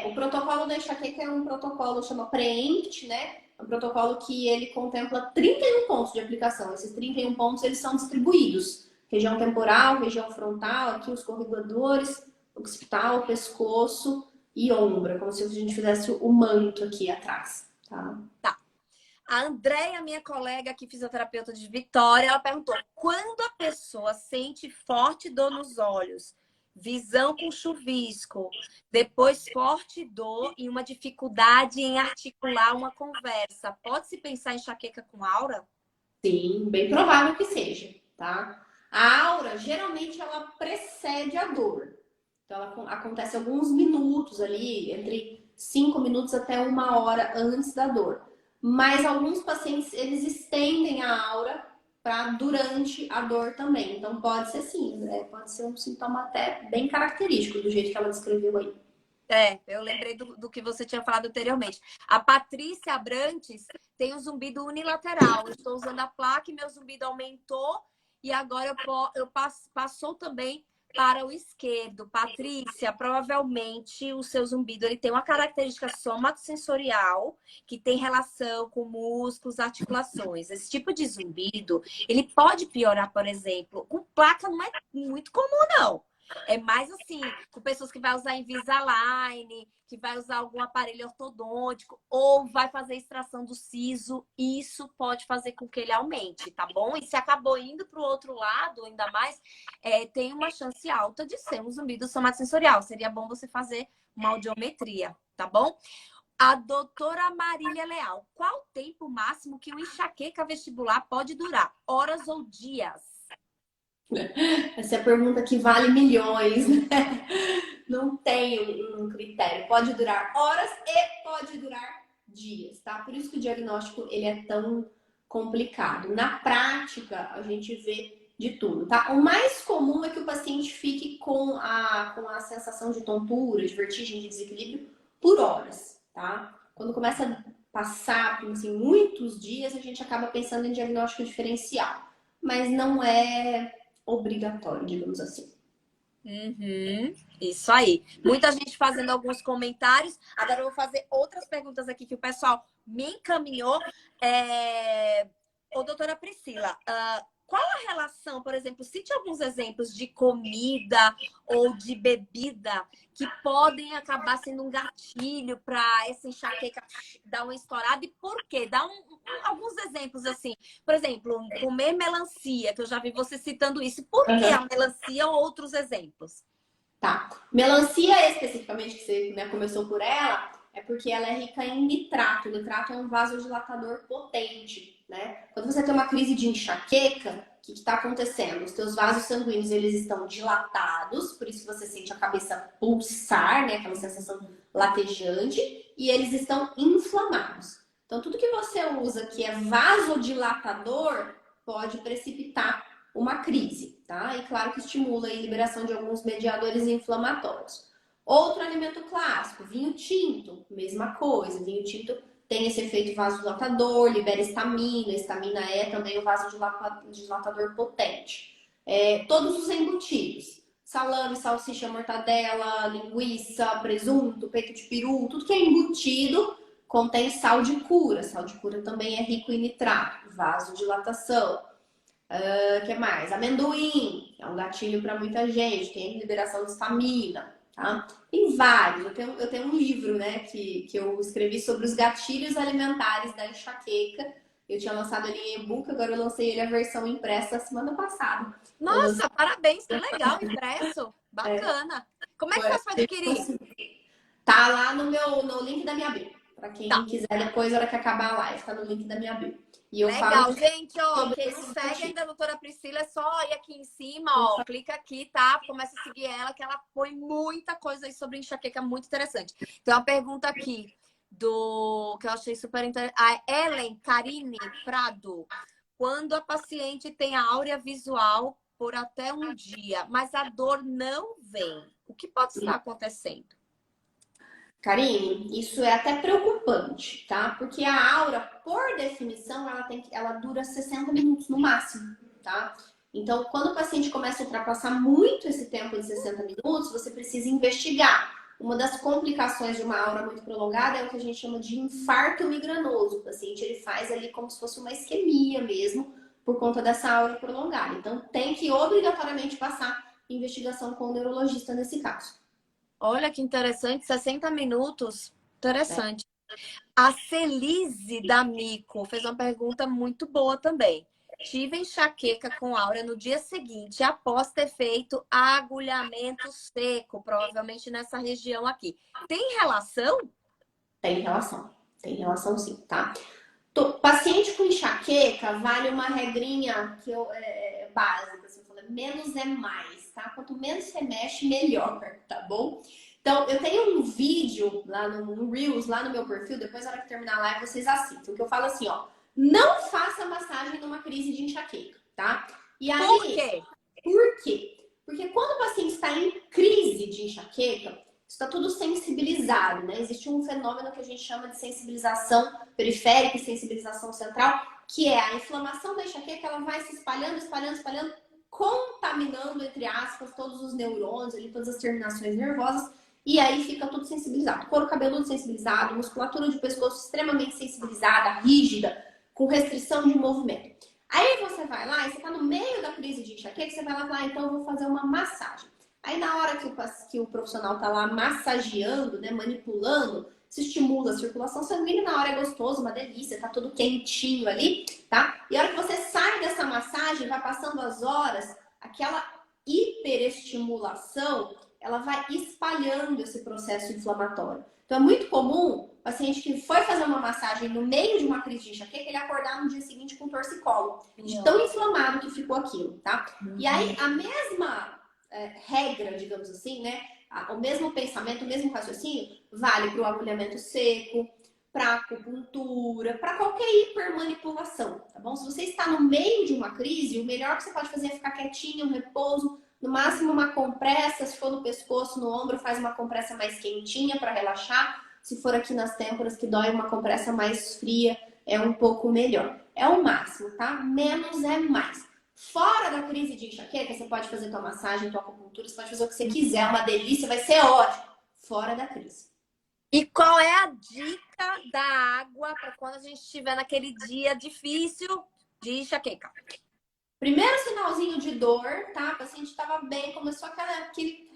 O protocolo da enxaqueca é um protocolo chama Preempt, né? É um protocolo que ele contempla 31 pontos de aplicação. Esses 31 pontos eles são distribuídos. Região temporal, região frontal, aqui os corrugadores, occipital, pescoço e ombro, como se a gente fizesse o manto aqui atrás, tá? Tá. A Andréia, minha colega aqui, fisioterapeuta de Vitória, ela perguntou: quando a pessoa sente forte dor nos olhos, visão com chuvisco, depois forte dor e uma dificuldade em articular uma conversa, pode-se pensar em enxaqueca com aura? Sim, bem provável que seja, tá? A aura, geralmente, ela precede a dor. Então, ela acontece alguns minutos ali, entre 5 minutos até 1 hora antes da dor. Mas alguns pacientes, eles estendem a aura para durante a dor também. Então, pode ser sim, né? Pode ser um sintoma até bem característico do jeito que ela descreveu aí. Eu lembrei do que você tinha falado anteriormente. A Patrícia Abrantes tem um zumbido unilateral. Eu estou usando a placa e meu zumbido aumentou e agora passou também para o esquerdo. Patrícia, provavelmente o seu zumbido ele tem uma característica somatosensorial que tem relação com músculos, articulações. Esse tipo de zumbido, ele pode piorar, por exemplo, com placa não é muito comum, não. É mais assim, com pessoas que vai usar Invisalign, que vai usar algum aparelho ortodôntico, ou vai fazer extração do siso, isso pode fazer com que ele aumente, tá bom? E se acabou indo para o outro lado, ainda mais, tem uma chance alta de ser um zumbido somatosensorial. Seria bom você fazer uma audiometria, tá bom? A doutora Marília Leal, qual o tempo máximo que uma enxaqueca vestibular pode durar? Horas ou dias? Essa é a pergunta que vale milhões, né? Não tem um critério. Pode durar horas e pode durar dias, tá? Por isso que o diagnóstico ele é tão complicado. Na prática, a gente vê de tudo, tá? O mais comum é que o paciente fique com a sensação de tontura, de vertigem, de desequilíbrio por horas, tá? Quando começa a passar, assim, muitos dias, a gente acaba pensando em diagnóstico diferencial, mas não é obrigatório, digamos assim. Uhum, isso aí. Muita gente fazendo alguns comentários. Agora eu vou fazer outras perguntas aqui que o pessoal me encaminhou. Ô, doutora Priscila, qual a relação, por exemplo, cite alguns exemplos de comida ou de bebida que podem acabar sendo um gatilho para essa enxaqueca dar uma estourada e por quê? Dá alguns exemplos assim. Por exemplo, comer melancia, que eu já vi você citando isso. Por que a melancia ou outros exemplos? Tá. Melancia, especificamente, que você, né, começou por ela, é porque ela é rica em nitrato. O nitrato é um vasodilatador potente, né? Quando você tem uma crise de enxaqueca, o que está acontecendo? Os teus vasos sanguíneos, eles estão dilatados, por isso você sente a cabeça pulsar, né? Aquela sensação latejante, e eles estão inflamados. Então, tudo que você usa que é vasodilatador pode precipitar uma crise, tá? E claro que estimula a liberação de alguns mediadores inflamatórios. Outro alimento clássico, vinho tinto, mesma coisa. Vinho tinto tem esse efeito vasodilatador, libera histamina. Histamina é também um vasodilatador potente. Todos os embutidos, salame, salsicha, mortadela, linguiça, presunto, peito de peru, tudo que é embutido contém sal de cura. Sal de cura também é rico em nitrato, vasodilatação. O que mais? Amendoim, é um gatilho para muita gente, tem liberação de histamina, tá? Tem vários. Eu tenho um livro, né, que eu escrevi sobre os gatilhos alimentares da enxaqueca. Eu tinha lançado ele em e-book, agora eu lancei ele a versão impressa semana passada. Nossa, parabéns, que legal, impresso. É, Bacana. Como é que faz para adquirir? tá lá no link da minha bio. Para quem Tá. quiser depois, na hora que acabar a live, tá no link da minha bio. E eu Legal, falo gente, ó, sobre quem não esses segue gatilhos. ainda a doutora Priscila, é só ir aqui em cima, ó, clica aqui, tá? Começa a seguir ela, que ela põe muita coisa aí sobre enxaqueca muito interessante. Tem uma pergunta aqui que eu achei super interessante. A Ellen Karine Prado. Quando a paciente tem a áurea visual por até um dia, mas a dor não vem, o que pode estar acontecendo? Karine, isso é até preocupante, tá? Porque a aura, por definição, ela dura 60 minutos no máximo, tá? Então, quando o paciente começa a ultrapassar muito esse tempo de 60 minutos, você precisa investigar. Uma das complicações de uma aura muito prolongada é o que a gente chama de infarto migranoso. O paciente ele faz ali como se fosse uma isquemia mesmo, por conta dessa aura prolongada. Então, tem que obrigatoriamente passar investigação com o neurologista nesse caso. Olha que interessante, 60 minutos. Interessante. A Celise D'Amico fez uma pergunta muito boa também. Tive enxaqueca com aura no dia seguinte, após ter feito agulhamento seco, provavelmente nessa região aqui. Tem relação? Tem relação sim, tá? Paciente com enxaqueca, vale uma regrinha que é básica, assim, menos é mais, tá? Quanto menos você mexe, melhor, tá bom? Então, eu tenho um vídeo lá no Reels, lá no meu perfil, depois na hora que terminar a live vocês assistem, que eu falo assim, ó, não faça massagem numa crise de enxaqueca, tá? E aí, Por quê? por quê? Porque quando o paciente está em crise de enxaqueca, está tudo sensibilizado, né? Existe um fenômeno que a gente chama de sensibilização periférica e sensibilização central, que é a inflamação da enxaqueca, ela vai se espalhando, espalhando, espalhando, contaminando, entre aspas, todos os neurônios, ali, todas as terminações nervosas, e aí fica tudo sensibilizado. Couro cabeludo sensibilizado, musculatura de pescoço extremamente sensibilizada, rígida, com restrição de movimento. Aí você vai lá, e você está no meio da crise de enxaqueca, você vai lá e fala, então eu vou fazer uma massagem. Aí na hora que o profissional tá lá massageando, né, manipulando, se estimula a circulação sanguínea, na hora é gostoso, uma delícia, tá tudo quentinho ali, tá? E a hora que você sai dessa massagem, vai passando as horas, aquela hiperestimulação, ela vai espalhando esse processo inflamatório. Então é muito comum o paciente que foi fazer uma massagem no meio de uma crise de enxaqueca, ele acordar no dia seguinte com torcicolo, de tão inflamado que ficou aquilo, tá? E aí a mesma regra, digamos assim, né? O mesmo pensamento, o mesmo raciocínio, vale para o agulhamento seco, para acupuntura, para qualquer hipermanipulação, tá bom? Se você está no meio de uma crise, o melhor que você pode fazer é ficar quietinho, um repouso, no máximo uma compressa, se for no pescoço, no ombro, faz uma compressa mais quentinha para relaxar. Se for aqui nas têmporas que dói, uma compressa mais fria é um pouco melhor. É o máximo, tá? Menos é mais. Fora da crise de enxaqueca, você pode fazer tua massagem, tua acupuntura, você pode fazer o que você quiser, é uma delícia, vai ser ótimo. Fora da crise. E qual é a dica da água para quando a gente estiver naquele dia difícil de enxaqueca? Primeiro sinalzinho de dor, tá? O paciente estava bem, começou aquele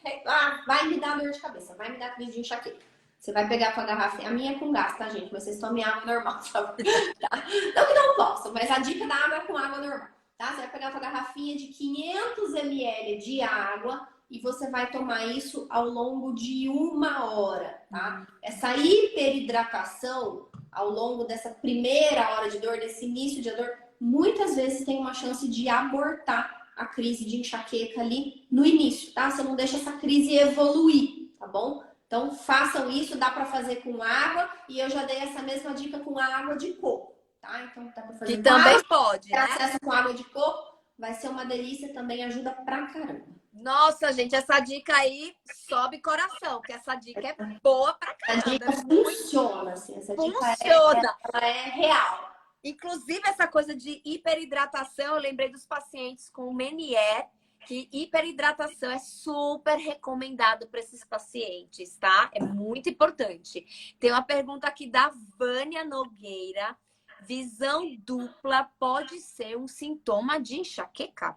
vai me dar dor de cabeça, vai me dar crise de enxaqueca. Você vai pegar a tua garrafa, a minha é com gás, tá, gente? Mas vocês tomem água normal, tá? Não que não possam, mas a dica da água é com água normal, tá? Você vai pegar a tua garrafinha de 500 ml de água e você vai tomar isso ao longo de 1 hora, tá? Essa hiperidratação ao longo dessa primeira hora de dor, desse início de dor, muitas vezes tem uma chance de abortar a crise de enxaqueca ali no início, tá? Você não deixa essa crise evoluir, tá bom? Então, façam isso, dá para fazer com água, e eu já dei essa mesma dica com a água de coco, tá? Então, dá para fazer Que com também água, pode, ter né? acesso com água de coco, vai ser uma delícia, também ajuda pra caramba. Nossa, gente, essa dica aí sobe coração, que essa dica é boa pra A caramba. dica funciona, assim, essa dica Funciona. ela é real. Inclusive, essa coisa de hiperidratação, eu lembrei dos pacientes com Meniere, que hiperidratação é super recomendado para esses pacientes, tá? É muito importante. Tem uma pergunta aqui da Vânia Nogueira. Visão dupla pode ser um sintoma de enxaqueca?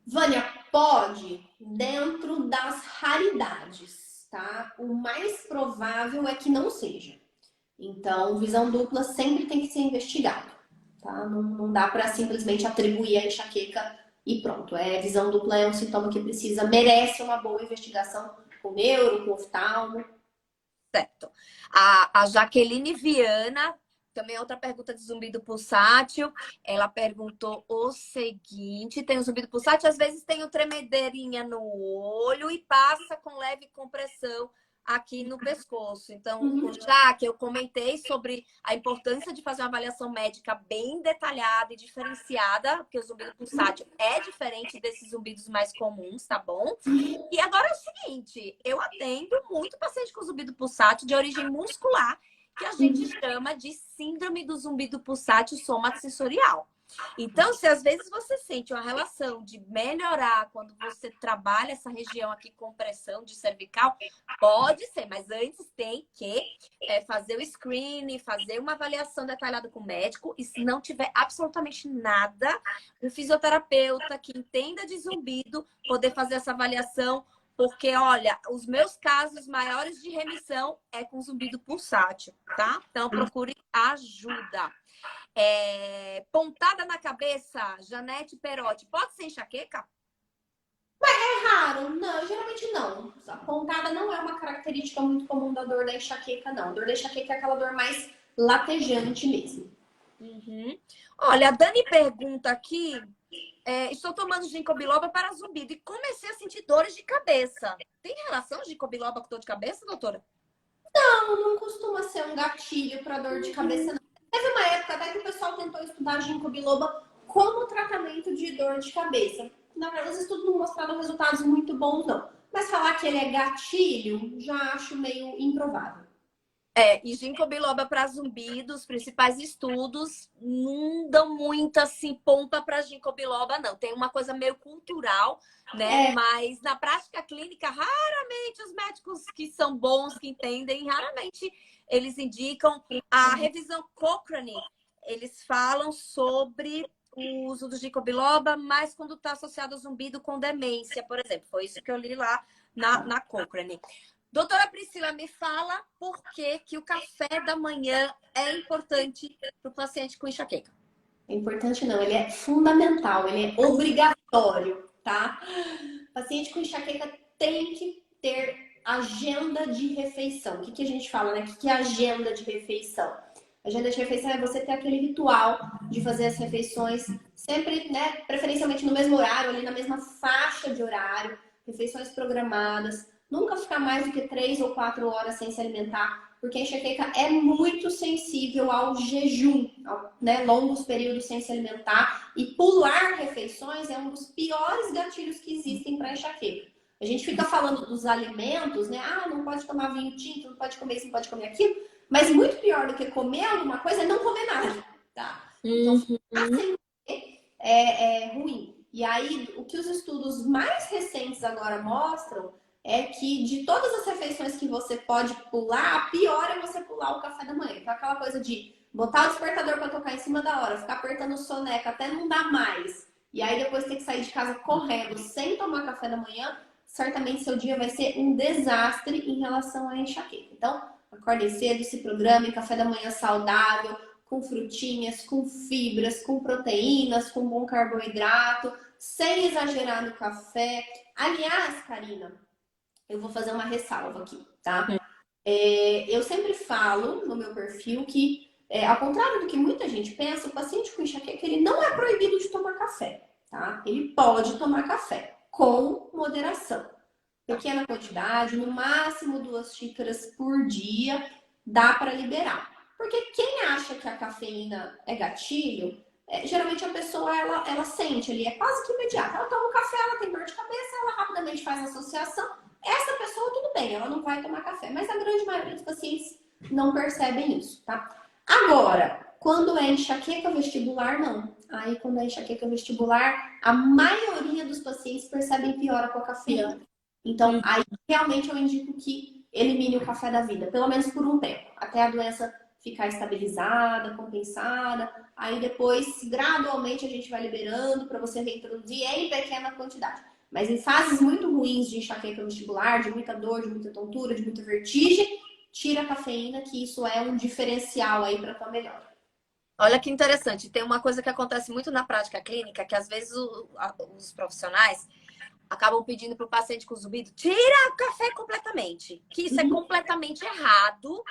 Vânia, pode, dentro das raridades, tá? O mais provável é que não seja. Então, visão dupla sempre tem que ser investigado, tá? Não dá para simplesmente atribuir a enxaqueca e pronto. Visão dupla é um sintoma que merece uma boa investigação com neuro, com oftalmo. Certo. A Jaqueline Viana, também outra pergunta de zumbido pulsátil. Ela perguntou o seguinte: tem o zumbido pulsátil, às vezes tem o tremedeirinha no olho e passa com leve compressão aqui no pescoço. Então, já que eu comentei sobre a importância de fazer uma avaliação médica bem detalhada e diferenciada, porque o zumbido pulsátil é diferente desses zumbidos mais comuns, tá bom? E agora é o seguinte, eu atendo muito paciente com zumbido pulsátil de origem muscular, que a gente chama de síndrome do zumbido pulsátil somatosensorial. Então, se às vezes você sente uma relação de melhorar quando você trabalha essa região aqui com pressão de cervical, pode ser, mas antes tem que fazer o screening, fazer uma avaliação detalhada com o médico, e se não tiver absolutamente nada, um fisioterapeuta que entenda de zumbido poder fazer essa avaliação, porque, olha, os meus casos maiores de remissão é com zumbido pulsátil, tá? Então, procure ajuda. Pontada na cabeça, Janete Perotti, pode ser enxaqueca? É raro, não, geralmente não. A pontada não é uma característica muito comum da dor da enxaqueca, não. A dor da enxaqueca é aquela dor mais latejante mesmo. Olha, a Dani pergunta aqui: estou tomando ginkgo biloba para zumbido e comecei a sentir dores de cabeça. Tem relação ginkgo biloba com dor de cabeça, doutora? Não costuma ser um gatilho para dor de cabeça, não. Teve uma época até que o pessoal tentou estudar ginkgo biloba como tratamento de dor de cabeça. Na verdade, os estudos não mostraram resultados muito bons, não. Mas falar que ele é gatilho, já acho meio improvável. E ginkgo biloba para zumbido, os principais estudos não dão muito assim pompa para ginkgo biloba, não. Tem uma coisa meio cultural, né? Mas na prática clínica, raramente os médicos que são bons, que entendem, raramente eles indicam. A revisão Cochrane, eles falam sobre o uso do ginkgo biloba, mas quando está associado ao zumbido com demência, por exemplo. Foi isso que eu li lá na Cochrane. Doutora Priscila, me fala por que o café da manhã é importante para o paciente com enxaqueca. É importante não, ele é fundamental, ele é obrigatório, tá? O paciente com enxaqueca tem que ter agenda de refeição. O que a gente fala, né? O que é agenda de refeição? Agenda de refeição é você ter aquele ritual de fazer as refeições sempre, né? Preferencialmente no mesmo horário, ali na mesma faixa de horário, refeições programadas. Nunca ficar mais do que 3 ou 4 horas sem se alimentar, porque a enxaqueca é muito sensível ao jejum, né? Longos períodos sem se alimentar, e pular refeições é um dos piores gatilhos que existem para enxaqueca. A gente fica falando dos alimentos, né? Ah, não pode tomar vinho tinto, não pode comer isso, não pode comer aquilo, mas muito pior do que comer alguma coisa é não comer nada, tá? Então, é ruim. E aí, o que os estudos mais recentes agora mostram é que de todas as refeições que você pode pular, a pior é você pular o café da manhã. Então, aquela coisa de botar o despertador para tocar em cima da hora, ficar apertando o soneca até não dar mais, e aí depois ter que sair de casa correndo sem tomar café da manhã, certamente seu dia vai ser um desastre em relação à enxaqueca. Então, acorde cedo, se programe, café da manhã saudável, com frutinhas, com fibras, com proteínas, com bom carboidrato, sem exagerar no café. Aliás, Karina, eu vou fazer uma ressalva aqui, tá? Eu sempre falo no meu perfil que, ao contrário do que muita gente pensa, o paciente com enxaqueca, ele não é proibido de tomar café, tá? Ele pode tomar café, com moderação. Pequena quantidade, no máximo 2 xícaras por dia, dá para liberar. Porque quem acha que a cafeína é gatilho, geralmente a pessoa, ela sente ali, é quase que imediato. Ela toma um café, ela tem dor de cabeça, ela rapidamente faz a associação. Essa pessoa, tudo bem, ela não vai tomar café. Mas a grande maioria dos pacientes não percebem isso, tá? Agora, quando é enxaqueca vestibular, não. Aí, quando é enxaqueca vestibular, a maioria dos pacientes percebem piora com a cafeína. Então, aí realmente eu indico que elimine o café da vida, pelo menos por um tempo, até a doença ficar estabilizada, compensada. Aí depois, gradualmente, a gente vai liberando para você reintroduzir em pequena quantidade. Mas em fases muito ruins de enxaqueca vestibular, de muita dor, de muita tontura, de muita vertigem, tira a cafeína, que isso é um diferencial aí para tua melhora. Olha que interessante. Tem uma coisa que acontece muito na prática clínica, que às vezes os profissionais acabam pedindo para o paciente com zumbido, tira o café completamente. Que isso é completamente errado,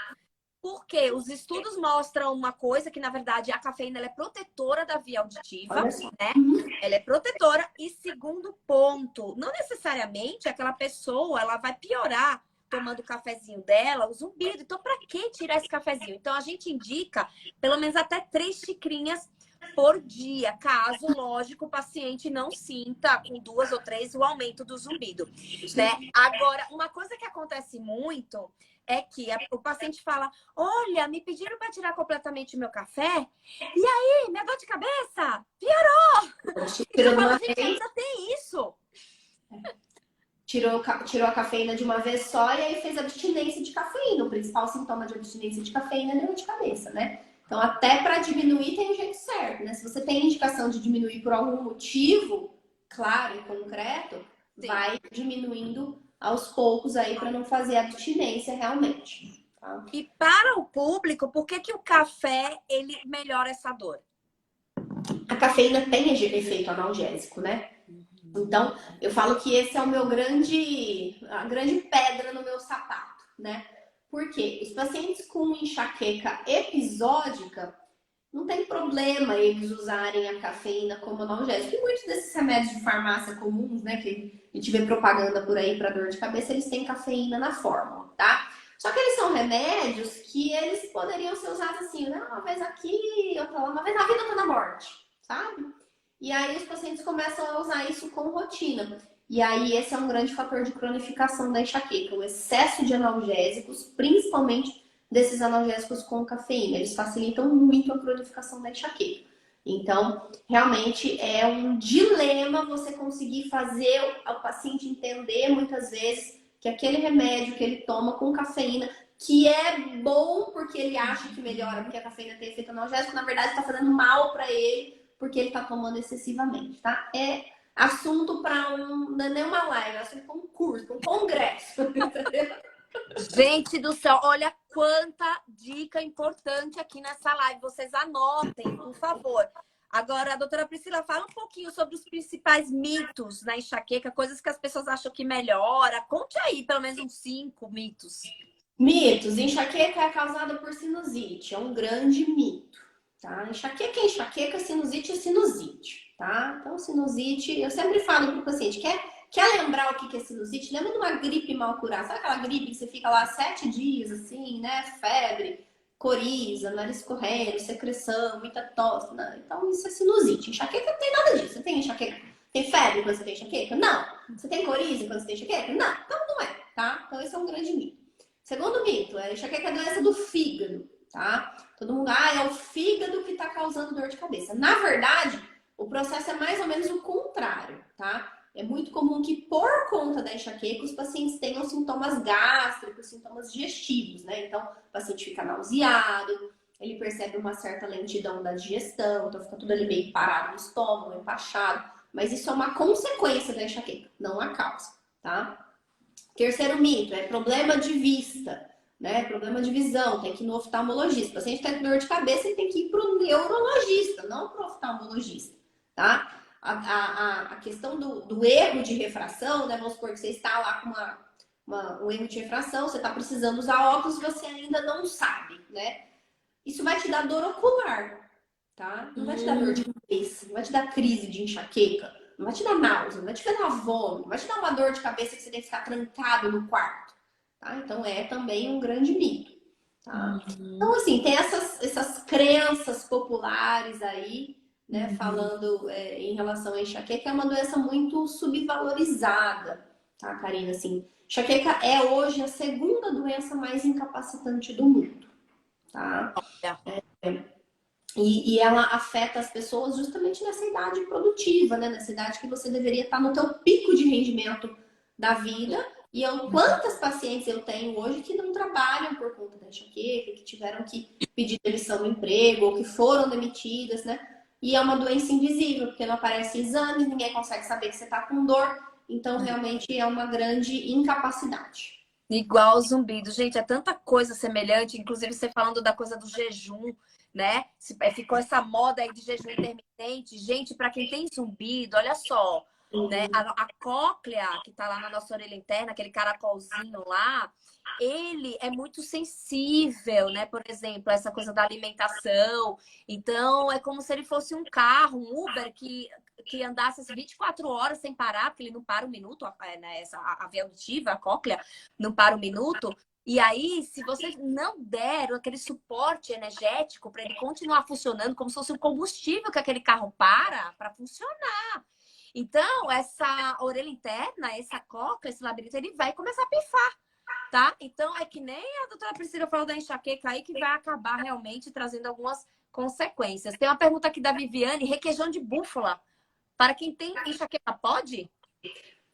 porque os estudos mostram uma coisa que, na verdade, a cafeína ela é protetora da via auditiva, né? Ela é protetora. E segundo ponto, não necessariamente aquela pessoa ela vai piorar tomando o cafezinho dela, o zumbido. Então, para que tirar esse cafezinho? Então, a gente indica pelo menos até 3 xicrinhas por dia, caso, lógico, o paciente não sinta com 2 ou 3 o aumento do zumbido, né? Agora, uma coisa que acontece muito é que o paciente fala, olha, me pediram para tirar completamente o meu café, e aí, minha dor de cabeça piorou! Então, eu falo, gente, ainda tem isso. Tirou a cafeína de uma vez só e aí fez abstinência de cafeína. O principal sintoma de abstinência de cafeína é dor de cabeça, né? Então, até para diminuir tem o jeito certo, né? Se você tem indicação de diminuir por algum motivo, claro e concreto, sim, vai diminuindo aos poucos aí para não fazer abstinência realmente. Tá? E para o público, por que o café ele melhora essa dor? A cafeína tem efeito analgésico, né? Então, eu falo que esse é o meu a grande pedra no meu sapato, né? Porque os pacientes com enxaqueca episódica, não tem problema eles usarem a cafeína como analgésico. E muitos desses remédios de farmácia comuns, né, que a gente vê propaganda por aí para dor de cabeça, eles têm cafeína na fórmula, tá? Só que eles são remédios que eles poderiam ser usados assim, né? Uma vez aqui, outra lá, uma vez na vida, outra na morte, sabe? E aí os pacientes começam a usar isso com rotina. E aí esse é um grande fator de cronificação da enxaqueca, o excesso de analgésicos, principalmente desses analgésicos com cafeína. Eles facilitam muito a cronificação da enxaqueca. Então, realmente é um dilema você conseguir fazer o paciente entender muitas vezes que aquele remédio que ele toma com cafeína, que é bom porque ele acha que melhora, porque a cafeína tem efeito analgésico, na verdade está fazendo mal para ele porque ele está tomando excessivamente, tá? É assunto para não é nem uma live, é assunto para um curso, para um congresso. Gente do céu, olha quanta dica importante aqui nessa live. Vocês anotem, por favor. Agora, a doutora Priscila, fala um pouquinho sobre os principais mitos na enxaqueca, coisas que as pessoas acham que melhora. Conte aí, pelo menos uns 5 mitos. Mitos. Enxaqueca é causada por sinusite. É um grande mito. Tá? Enxaqueca é enxaqueca, sinusite é sinusite. Tá? Então, sinusite, eu sempre falo para o paciente, quer Quer lembrar o que é sinusite? Lembra de uma gripe mal curada? Sabe aquela gripe que você fica lá 7 dias, assim, né? Febre, coriza, nariz correndo, secreção, muita tosse. Né? Então, isso é sinusite. Enxaqueca não tem nada disso. Você tem enxaqueca? Tem febre quando você tem enxaqueca? Não. Você tem coriza quando você tem enxaqueca? Não. Então, não é, tá? Então, esse é um grande mito. Segundo mito, enxaqueca é doença do fígado, tá? Todo mundo, é o fígado que tá causando dor de cabeça. Na verdade, o processo é mais ou menos o contrário, tá? É muito comum que, por conta da enxaqueca, os pacientes tenham sintomas gástricos, sintomas digestivos, né? Então, o paciente fica nauseado, ele percebe uma certa lentidão da digestão, então fica tudo ali meio parado no estômago, empachado. Mas isso é uma consequência da enxaqueca, não a causa, tá? Terceiro mito, problema de vista, né? Problema de visão, tem que ir no oftalmologista. O paciente tem dor de cabeça, ele tem que ir para o neurologista, não para o oftalmologista, tá? A questão do erro de refração, né? Vamos supor que você está lá com um erro de refração, você está precisando usar óculos e você ainda não sabe, né? Isso vai te dar dor ocular, tá? Não vai te dar dor de cabeça, não vai te dar crise de enxaqueca, não vai te dar náusea, não vai te dar vômito, não vai te dar uma dor de cabeça que você tem que ficar trancado no quarto, tá? Então é também um grande mito, tá? Então, assim, tem essas crenças populares aí, né, falando em relação à enxaqueca, é uma doença muito subvalorizada, tá, Karina? Assim, enxaqueca é hoje a segunda doença mais incapacitante do mundo, tá? E ela afeta as pessoas justamente nessa idade produtiva, né? Nessa idade que você deveria estar no teu pico de rendimento da vida. E quantas pacientes eu tenho hoje que não trabalham por conta da enxaqueca, que tiveram que pedir demissão do emprego, ou que foram demitidas, né? E é uma doença invisível, porque não aparece exame, ninguém consegue saber que você está com dor. Então, realmente, é uma grande incapacidade. Igual zumbido. Gente, é tanta coisa semelhante, inclusive você falando da coisa do jejum, né? Ficou essa moda aí de jejum intermitente. Gente, para quem tem zumbido, olha só, né? A cóclea, que tá lá na nossa orelha interna, aquele caracolzinho lá, ele é muito sensível, né? Por exemplo, essa coisa da alimentação. Então, é como se ele fosse um carro, um Uber que andasse as 24 horas sem parar, porque ele não para um minuto, né? A veia auditiva, a cóclea, não para um minuto. E aí, se você não der aquele suporte energético para ele continuar funcionando, como se fosse o combustível que aquele carro para funcionar. Então, essa orelha interna, essa cóclea, esse labirinto, ele vai começar a pifar, tá? Então, é que nem a doutora Priscila falou da enxaqueca aí, que vai acabar realmente trazendo algumas consequências. Tem uma pergunta aqui da Viviane: requeijão de búfala, para quem tem enxaqueca, pode?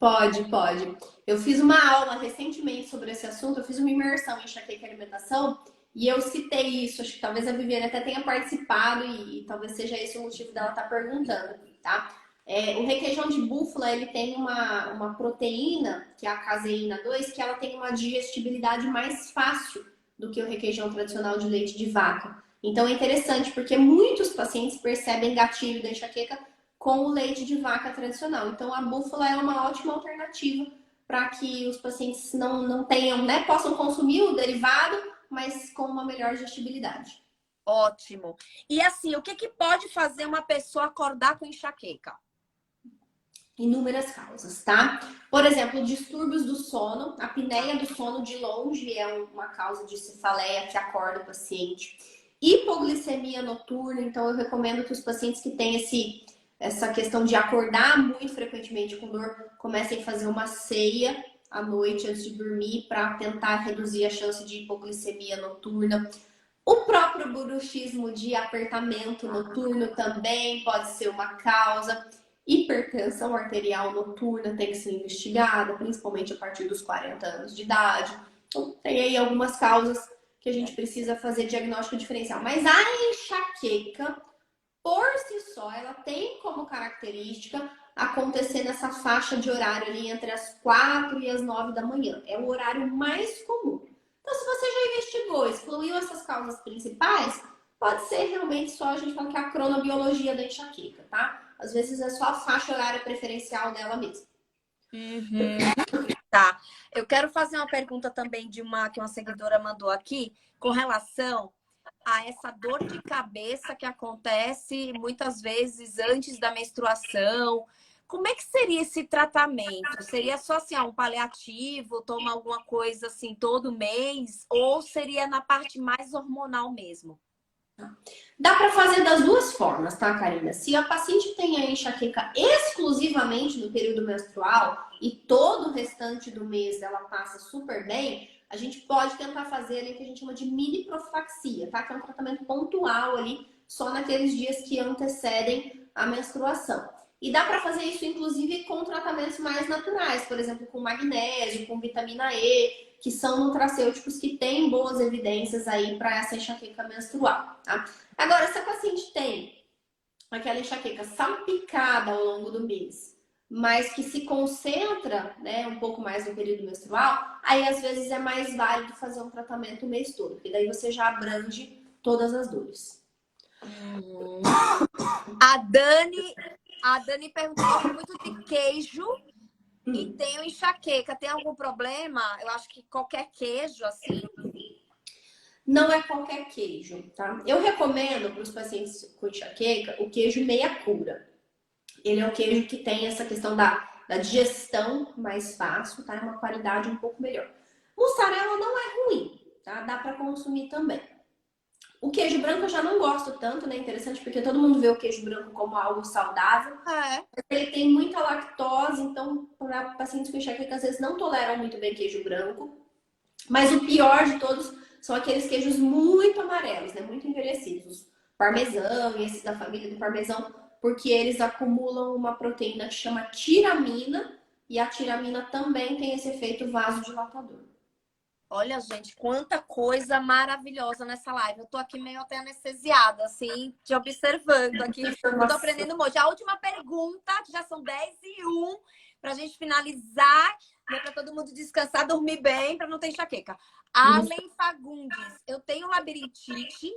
Pode, pode. Eu fiz uma aula recentemente sobre esse assunto, eu fiz uma imersão em enxaqueca e alimentação e eu citei isso. Acho que talvez a Viviane até tenha participado e talvez seja esse o motivo dela estar perguntando, tá? O requeijão de búfala, ele tem uma proteína, que é a caseína 2, que ela tem uma digestibilidade mais fácil do que o requeijão tradicional de leite de vaca. Então é interessante, porque muitos pacientes percebem gatilho da enxaqueca com o leite de vaca tradicional. Então, a búfala é uma ótima alternativa para que os pacientes não tenham, né, possam consumir o derivado, mas com uma melhor digestibilidade. Ótimo. E assim, o que pode fazer uma pessoa acordar com enxaqueca? Inúmeras causas, tá? Por exemplo, distúrbios do sono. A apneia do sono de longe é uma causa de cefaleia que acorda o paciente. Hipoglicemia noturna. Então, eu recomendo que os pacientes que têm essa questão de acordar muito frequentemente com dor, comecem a fazer uma ceia à noite antes de dormir para tentar reduzir a chance de hipoglicemia noturna. O próprio bruxismo de apertamento noturno também pode ser uma causa. Hipertensão arterial noturna tem que ser investigada, principalmente a partir dos 40 anos de idade. Então, tem aí algumas causas que a gente precisa fazer diagnóstico diferencial. Mas a enxaqueca, por si só, ela tem como característica acontecer nessa faixa de horário ali entre as 4 e as 9 da manhã. É o horário mais comum. Então, se você já investigou, excluiu essas causas principais, pode ser realmente só a gente fala que é a cronobiologia da enxaqueca, tá? Às vezes é só a faixa horária preferencial dela mesmo. Tá. Eu quero fazer uma pergunta também que uma seguidora mandou aqui com relação a essa dor de cabeça que acontece muitas vezes antes da menstruação. como é que seria esse tratamento? Seria só assim, um paliativo, toma alguma coisa assim todo mês? Ou seria na parte mais hormonal mesmo? Dá para fazer das duas formas, tá, Karina? Se a paciente tem a enxaqueca exclusivamente no período menstrual e todo o restante do mês ela passa super bem, a gente pode tentar fazer ali o que a gente chama de mini profilaxia, tá? Que é um tratamento pontual ali, só naqueles dias que antecedem a menstruação. E dá para fazer isso, inclusive, com tratamentos mais naturais, por exemplo, com magnésio, com vitamina E, que são nutracêuticos que têm boas evidências aí para essa enxaqueca menstrual, tá? Agora, se a paciente tem aquela enxaqueca salpicada ao longo do mês, mas que se concentra, né, um pouco mais no período menstrual, aí às vezes é mais válido fazer um tratamento o mês todo, porque daí você já abrange todas as dores. A Dani perguntou: gosto muito de queijo e tenho enxaqueca. Tem algum problema? Eu acho que qualquer queijo, assim. Não é qualquer queijo, tá? Eu recomendo para os pacientes com enxaqueca o queijo meia cura. Ele é um queijo que tem essa questão da digestão mais fácil, tá? É uma qualidade um pouco melhor. Mussarela não é ruim, tá? Dá para consumir também. O queijo branco eu já não gosto tanto, né? Interessante porque todo mundo vê o queijo branco como algo saudável. Ele tem muita lactose, então para pacientes com enxaqueca às vezes não toleram muito bem queijo branco. Mas o pior de todos são aqueles queijos muito amarelos, né? Muito envelhecidos. Parmesão e esses da família do parmesão, porque eles acumulam uma proteína que chama tiramina, e a tiramina também tem esse efeito vasodilatador. Olha, gente, quanta coisa maravilhosa nessa live. Eu tô aqui meio até anestesiada, assim, te observando aqui. Eu tô aprendendo um monte. A última pergunta, que já são 10:01, pra gente finalizar, né, pra todo mundo descansar, dormir bem, pra não ter enxaqueca. Allen Fagundes, eu tenho labirintite,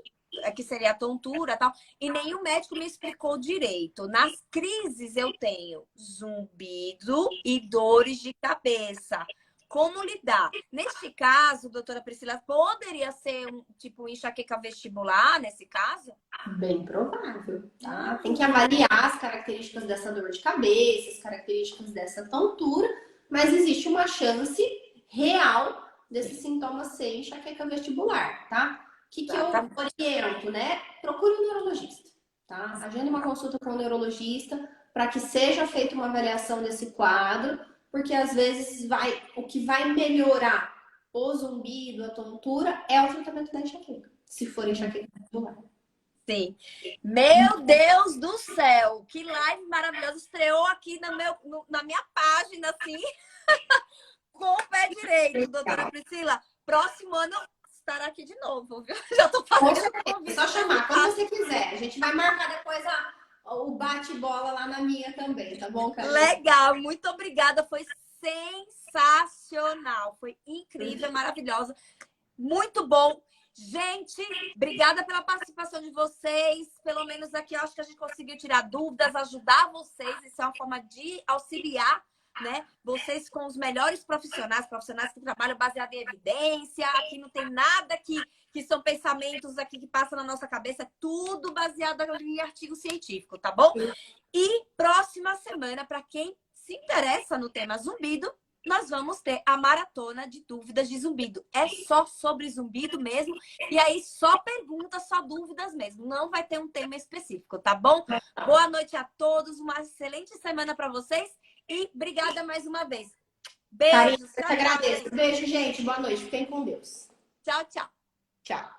que seria a tontura e tal, e nenhum médico me explicou direito. Nas crises eu tenho zumbido e dores de cabeça. Como lidar? Neste caso, doutora Priscila, poderia ser um enxaqueca vestibular, nesse caso? Bem provável, tá? Tem que avaliar as características dessa dor de cabeça, as características dessa tontura, mas existe uma chance real desse sintoma ser enxaqueca vestibular, tá? O que eu oriento, né? Procure um neurologista, tá? Agende uma consulta com um neurologista para que seja feita uma avaliação desse quadro, porque às vezes o que vai melhorar o zumbido, a tontura, é o tratamento da enxaqueca, se for enxaqueca vestibular. Sim. Meu Deus do céu, que live maravilhosa. Estreou aqui na minha página, assim, com o pé direito, doutora Priscila. Próximo ano estará aqui de novo, viu? Já tô fazendo convite. Só chamar, quando você quiser. A gente vai marcar depois o bate-bola lá na minha também, tá bom, Carol? Legal, muito obrigada. Foi sensacional. Foi incrível, maravilhosa. Muito bom. Gente, obrigada pela participação de vocês. Pelo menos aqui eu acho que a gente conseguiu tirar dúvidas, ajudar vocês. Isso é uma forma de auxiliar, né, vocês com os melhores profissionais que trabalham baseado em evidência. Aqui não tem nada que são pensamentos aqui que passam na nossa cabeça. É tudo baseado em artigo científico, tá bom? E próxima semana, para quem se interessa no tema zumbido, nós vamos ter a maratona de dúvidas de zumbido. É só sobre zumbido mesmo. E aí, só perguntas, só dúvidas mesmo. Não vai ter um tema específico, tá bom? Boa noite a todos. Uma excelente semana para vocês. E obrigada mais uma vez. Beijo. Eu te agradeço. Beijo, gente. Boa noite. Fiquem com Deus. Tchau, tchau. Tchau.